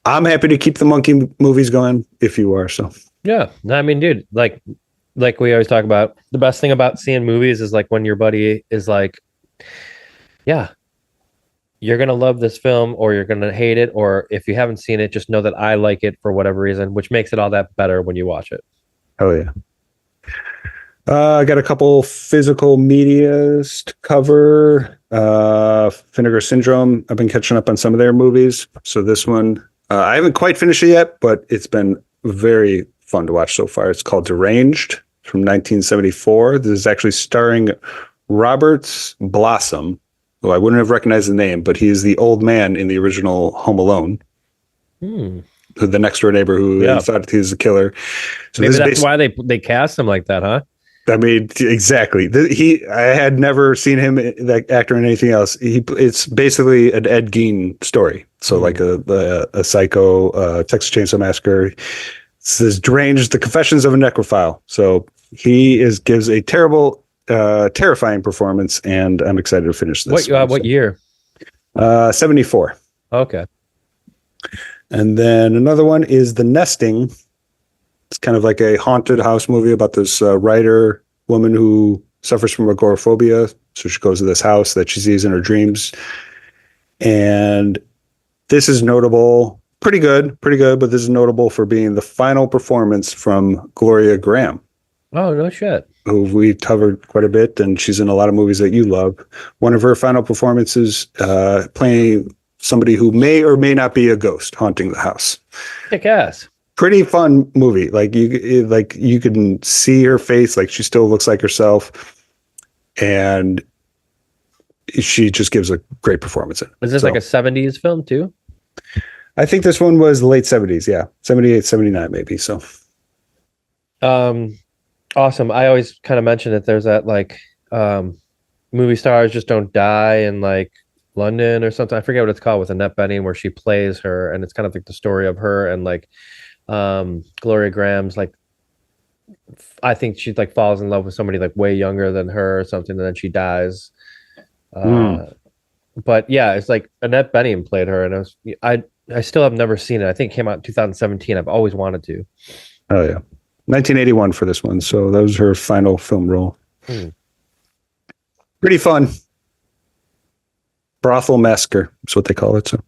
I'm happy to keep the monkey movies going if you are. So yeah, I mean, dude, like we always talk about, the best thing about seeing movies is like when your buddy is like, yeah, you're going to love this film or you're going to hate it. Or if you haven't seen it, just know that I like it for whatever reason, which makes it all that better when you watch it. Oh yeah. I got a couple physical medias to cover. Vinegar Syndrome. I've been catching up on some of their movies. So this one, I haven't quite finished it yet, but it's been very fun to watch so far. It's called Deranged from 1974. This is actually starring Robert Blossom, who I wouldn't have recognized the name, but he's the old man in the original Home Alone. The next door neighbor who thought he was the killer. So maybe that's why they cast him like that, huh? I mean, exactly. I had never seen him, that actor, in anything else. It's basically an Ed Gein story. So like a psycho, Texas Chainsaw Massacre. It says Deranged, the Confessions of a Necrophile. So he gives a terrifying performance, and I'm excited to finish this. What year? 74. Okay. And then another one is The Nesting. It's kind of like a haunted house movie about this writer woman who suffers from agoraphobia. So she goes to this house that she sees in her dreams. And this is notable, pretty good, but this is notable for being the final performance from Gloria Graham. Oh, no shit. Who we covered quite a bit, and she's in a lot of movies that you love. One of her final performances playing somebody who may or may not be a ghost haunting the house. Kick ass. Pretty fun movie. Like you can see her face, like she still looks like herself, and she just gives a great performance in it. Is this like a 70s film too? I think this one was late 70s, yeah. 78, 79 maybe. So awesome. I always kind of mention that there's that like movie stars just don't die in like London or something. I forget what it's called, with Annette Bening, where she plays her, and it's kind of like the story of her and like Gloria Graham's like, I think she like falls in love with somebody like way younger than her or something, and then she dies. But yeah, it's like Annette Bening played her, and I still have never seen it. I think it came out in 2017. I've always wanted to. Oh yeah, 1981 for this one. So that was her final film role. Pretty fun. Brothel Massacre. That's what they call it. So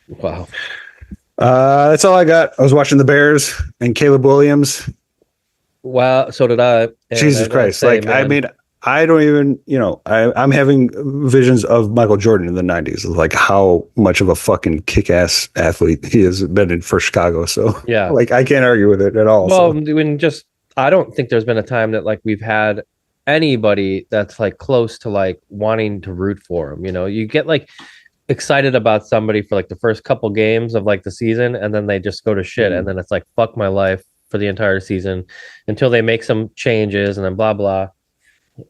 wow. That's all I got. I was watching the Bears and Caleb Williams. Wow, so did I. Jesus Christ. I mean, I don't even, I'm having visions of Michael Jordan in the 90s, like how much of a fucking kick-ass athlete he has been for Chicago. So yeah, like I can't argue with it at all. Well, I don't think there's been a time that like we've had anybody that's like close to like wanting to root for him. You get like excited about somebody for like the first couple games of like the season, and then they just go to shit, and then it's like fuck my life for the entire season until they make some changes, and then blah blah.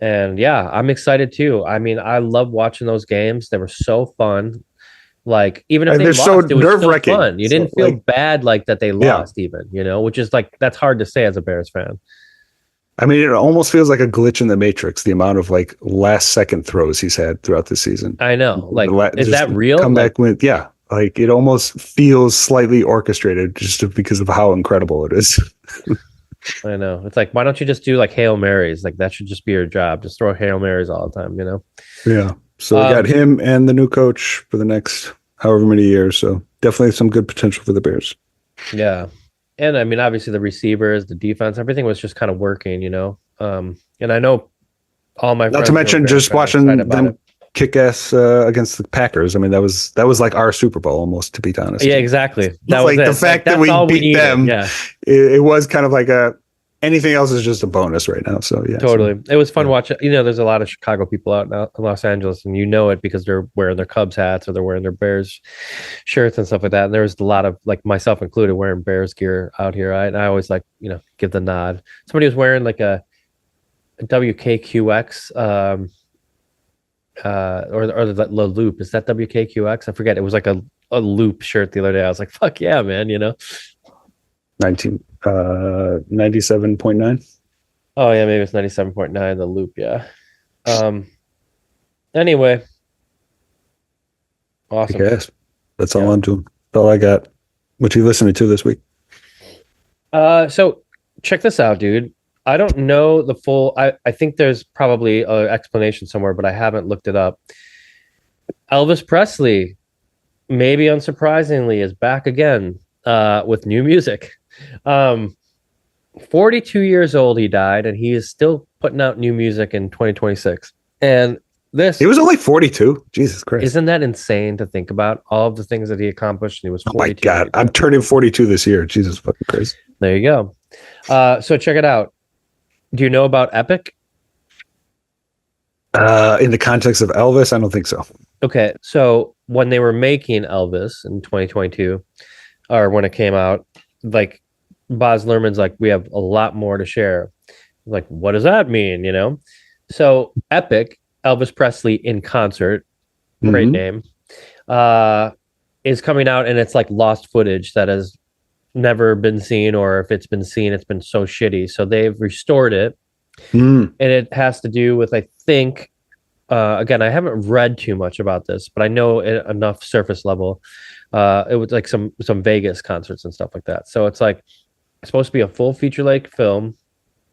And yeah, I'm excited too. I mean, I love watching those games. They were so fun. Like even if they lost, so it was still fun. You didn't feel like, bad like that they lost, even, which is like that's hard to say as a Bears fan. I mean, it almost feels like a glitch in the Matrix, the amount of like last second throws he's had throughout the season. I know. Like, is that real? Come back with, yeah. Like it almost feels slightly orchestrated just because of how incredible it is. I know. It's like, why don't you just do like Hail Marys? Like that should just be your job. Just throw Hail Marys all the time, Yeah. So we got him and the new coach for the next however many years. So definitely some good potential for the Bears. Yeah. And I mean, obviously the receivers, the defense, everything was just kind of working, and I know all my friends. Not to mention just watching them kick ass against the Packers. I mean, that was like our Super Bowl almost, to be honest. Yeah, exactly. That was like the fact that we beat them. Yeah, it was kind of like anything else is just a bonus right now. So yeah, totally. It was fun watching. There's a lot of Chicago people out now in Los Angeles, and it because they're wearing their Cubs hats or they're wearing their Bears shirts and stuff like that. And there's a lot of, like myself included, wearing Bears gear out here. And I always like give the nod. Somebody was wearing like a WKQX or the loop. Is that WKQX? I forget. It was like a loop shirt the other day. I was like, fuck yeah, man. 97.9. Oh yeah, maybe it's 97.9, the loop. Yeah. Anyway, awesome. Yes, that's all I'm doing. That's all I got. What you listening to this week? So check this out, dude. I don't know the full. I think there's probably an explanation somewhere, but I haven't looked it up. Elvis Presley, maybe unsurprisingly, is back again with new music. 42 years old, he died, and he is still putting out new music in 2026. And this, He was only 42. Jesus Christ. isn't that insane to think about? All of the things that he accomplished, and he was 42. Oh my God. I'm turning 42 this year. Jesus fucking Christ. There you go. So check it out. Do you know about Epic? In the context of Elvis, I don't think so. Okay, so when they were making Elvis in 2022, or when it came out, like Baz Luhrmann's like, we have a lot more to share. Like, what does that mean? You know? So Epic, Elvis Presley in concert, great name, is coming out, and it's like lost footage that has never been seen, or if it's been seen, it's been so shitty. So they've restored it. And it has to do with, I think, again, I haven't read too much about this, but I know enough surface level. It was like some Vegas concerts and stuff like that. So it's like it's supposed to be a full feature length film.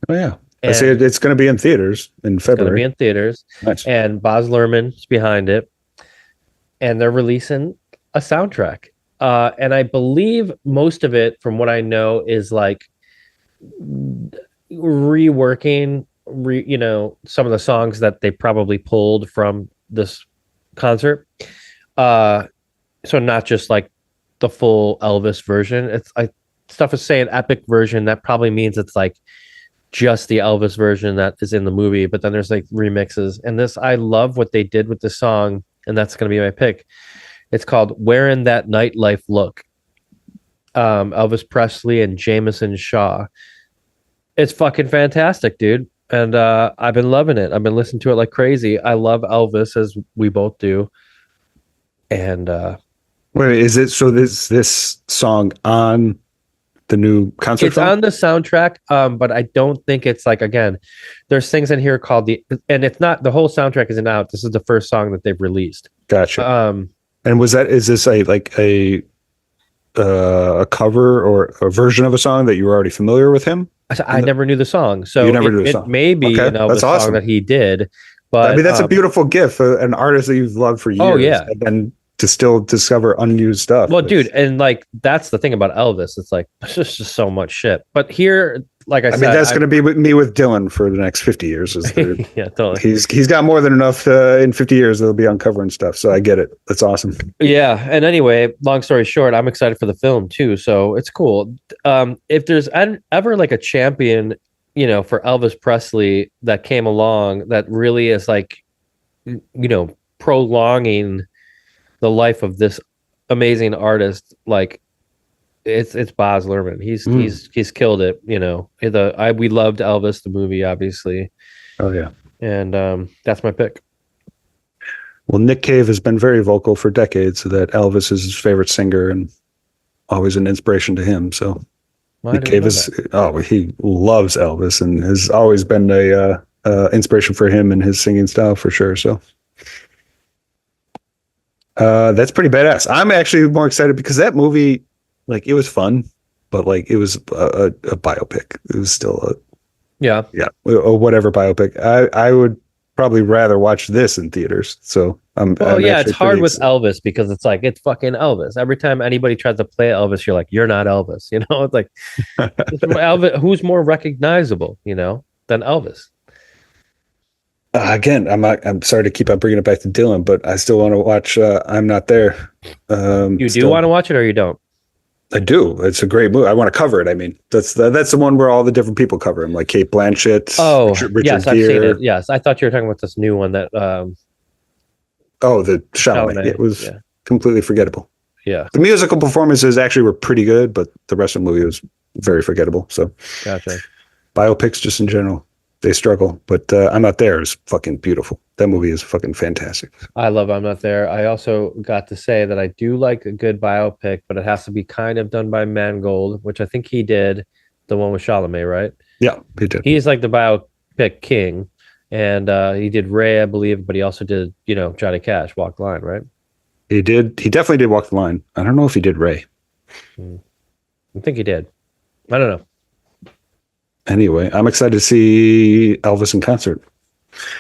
Oh yeah, I see it's going to be in theaters in February. It's going to be in theaters, nice. And Baz Luhrmann's behind it, and they're releasing a soundtrack. And I believe most of it, from what I know, is like reworking, some of the songs that they probably pulled from this concert. So not just like the full Elvis version. Stuff is saying epic version. That probably means it's like just the Elvis version that is in the movie. But then there's like remixes. And this, I love what they did with the song, and that's going to be my pick. It's called "Wearing That Nightlife Look." Elvis Presley and Jameson Shaw. It's fucking fantastic, dude. And I've been loving it. I've been listening to it like crazy. I love Elvis, as we both do. And wait, is it so? This song on the new concert? It's on the soundtrack, but I don't think it's like, again, there's things in here called and it's not, the whole soundtrack isn't out. This is the first song that they've released. Gotcha. And is this a cover or a version of a song that you were already familiar with him? I never knew the song, so you never knew the song. It may be an Elvis song that he did. But I mean, that's a beautiful gift, an artist that you've loved for years. Oh yeah, and then to still discover unused stuff. Well, dude, and like that's the thing about Elvis. It's like there's just so much shit. But here, like I said, mean, that's going to be with me with Dylan for the next 50 years. Yeah, totally. He's got more than enough in 50 years. They'll be uncovering stuff. So I get it. That's awesome. Yeah. And anyway, long story short, I'm excited for the film too. So it's cool. If there's ever like a champion, for Elvis Presley that came along that really is like, prolonging the life of this amazing artist, like it's Baz Luhrmann. He's killed it. We loved Elvis the movie, obviously. Oh yeah, and that's my pick. Well, Nick Cave has been very vocal for decades that Elvis is his favorite singer and always an inspiration to him. So Nick Cave he loves Elvis and has always been a inspiration for him and his singing style for sure. So. That's pretty badass. I'm actually more excited because that movie, like, it was fun, but like it was a biopic. It was still a whatever biopic. I would probably rather watch this in theaters. So it's hard with Elvis because it's like it's fucking Elvis. Every time anybody tries to play Elvis, you're like, you're not Elvis. It's like Elvis. Who's more recognizable, than Elvis? Again, I'm sorry to keep on bringing it back to Dylan, but I still want to watch I'm Not There. You do want to watch it or you don't? I do. It's a great movie. I want to cover it. I mean, that's the one where all the different people cover him, like Cate Blanchett. Oh, Richard yes, Gere. I've seen it. Yes, I thought you were talking about this new one that. The Chalamet. It was completely forgettable. Yeah, the musical performances actually were pretty good, but the rest of the movie was very forgettable. So, gotcha. Biopics, just in general, they struggle. But I'm Not There is fucking beautiful. That movie is fucking fantastic. I love I'm Not There. I also got to say that I do like a good biopic, but it has to be kind of done by Mangold, which I think he did, the one with Chalamet, right? Yeah, he did. He's like the biopic king, and he did Ray, I believe, but he also did, Johnny Cash, Walk the Line, right? He did. He definitely did Walk the Line. I don't know if he did Ray. I think he did. I don't know. Anyway, I'm excited to see Elvis in concert.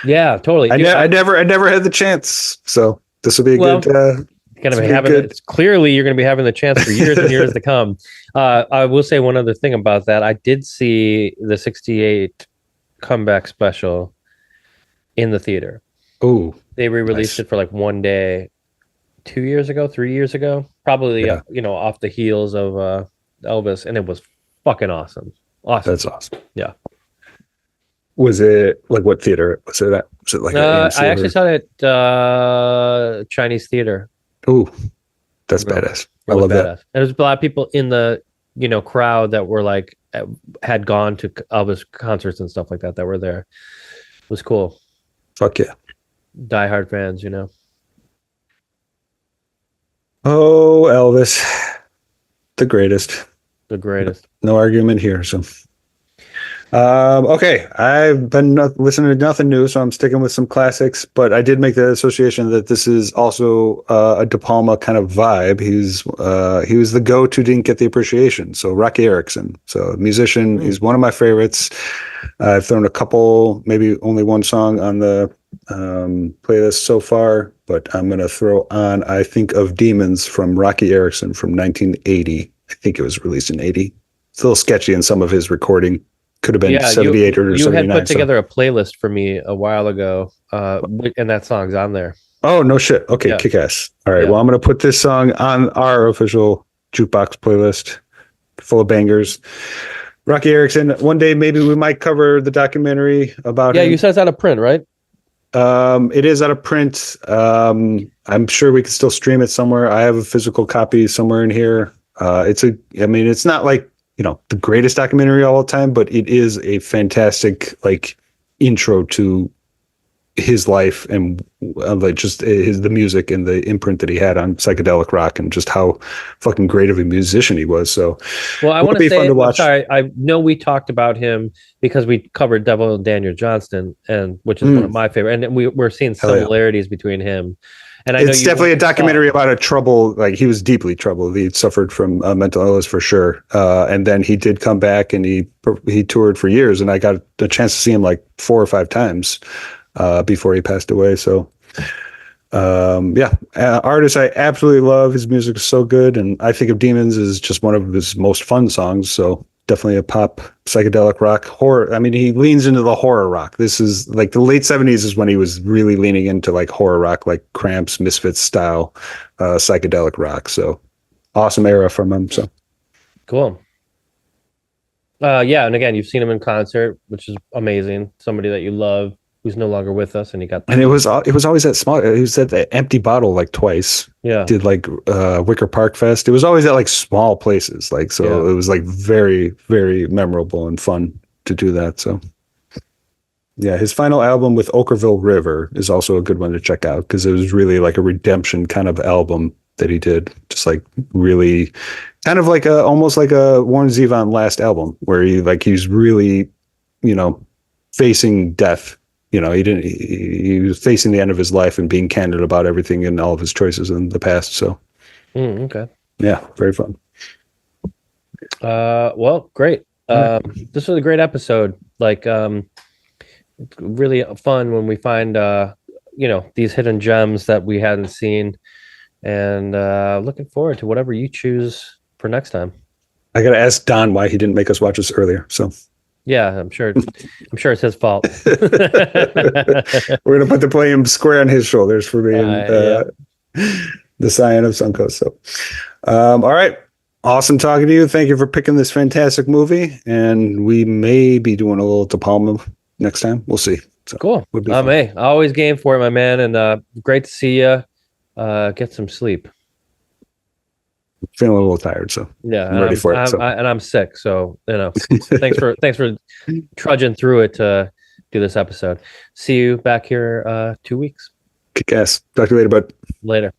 Yeah, totally. I never had the chance, so This will be a good. It's clearly you're going to be having the chance for years and years to come. I will say one other thing about that. I did see the 68 comeback special in the theater. Oh, they re-released it for like one day 3 years ago, probably, off the heels of Elvis, and it was fucking awesome. That's awesome. Yeah. Was it like what theater was it at? Was it like I actually saw it at Chinese theater. Oh, that's badass. I love that. And there's a lot of people in the crowd that were like had gone to Elvis concerts and stuff like that were there. It was cool. Fuck yeah. Diehard fans, Oh, Elvis, the greatest. No argument here. So, okay, I've been listening to nothing new, so I'm sticking with some classics. But I did make the association that this is also a De Palma kind of vibe. He was the goat who didn't get the appreciation. So Rocky Erickson, so musician, he's one of my favorites. I've thrown a couple, maybe only one song on the playlist so far, but I'm gonna throw on "I Think of Demons" from Rocky Erickson from 1980. I think it was released in 80. It's a little sketchy in some of his recording. Could have been 78 or 79. You had put together a playlist for me a while ago, and that song's on there. Oh, no shit. Okay, kick ass. All right, well, I'm going to put this song on our official jukebox playlist full of bangers. Rocky Erickson, one day maybe we might cover the documentary about him. You said it's out of print, right? It is out of print. I'm sure we can still stream it somewhere. I have a physical copy somewhere in here. It's not like, the greatest documentary of all time, but it is a fantastic intro to his life and the music and the imprint that he had on psychedelic rock and just how fucking great of a musician he was. So, well, I want to say, sorry, I know we talked about him because we covered Devil and Daniel Johnston, which is one of my favorite, and we're seeing similarities between him. And it's definitely a documentary about a trouble. Like, he was deeply troubled. He suffered from mental illness for sure. And then he did come back and he toured for years. And I got a chance to see him like 4 or 5 times before he passed away. So, artist I absolutely love. His music is so good. And I Think of Demons is just one of his most fun songs. So definitely a pop psychedelic rock horror. I mean, he leans into the horror rock. This is like the late 70s is when he was really leaning into like horror rock, like Cramps, Misfits style psychedelic rock. So awesome era from him. So cool. And again, you've seen him in concert, which is amazing. Somebody that you love who's no longer with us, and he got. And it was always that small. He was at the Empty Bottle like twice. Yeah, did like Wicker Park Fest. It was always at like small places. It was like very, very memorable and fun to do that. So yeah, his final album with Okkervil River is also a good one to check out because it was really like a redemption kind of album that he did. Just like really, kind of like almost like a Warren Zevon last album where he's really, facing death. He was facing the end of his life and being candid about everything and all of his choices in the past. So, okay. Yeah, very fun. Well, great. This was a great episode. It's really fun when we find, these hidden gems that we hadn't seen, and looking forward to whatever you choose for next time. I got to ask Don why he didn't make us watch this earlier. So. Yeah, I'm sure it's his fault. We're gonna put the blame square on his shoulders for being the Scion of Suncoast. So, all right, awesome talking to you. Thank you for picking this fantastic movie, and we may be doing a little De Palma next time. We'll see. So, cool. Always game for it, my man, and great to see you. Get some sleep. Feeling a little tired, so yeah, I'm ready for it. And I'm sick, so thanks for trudging through it to do this episode. See you back here 2 weeks. Kick ass. Talk to you later, bud. Later.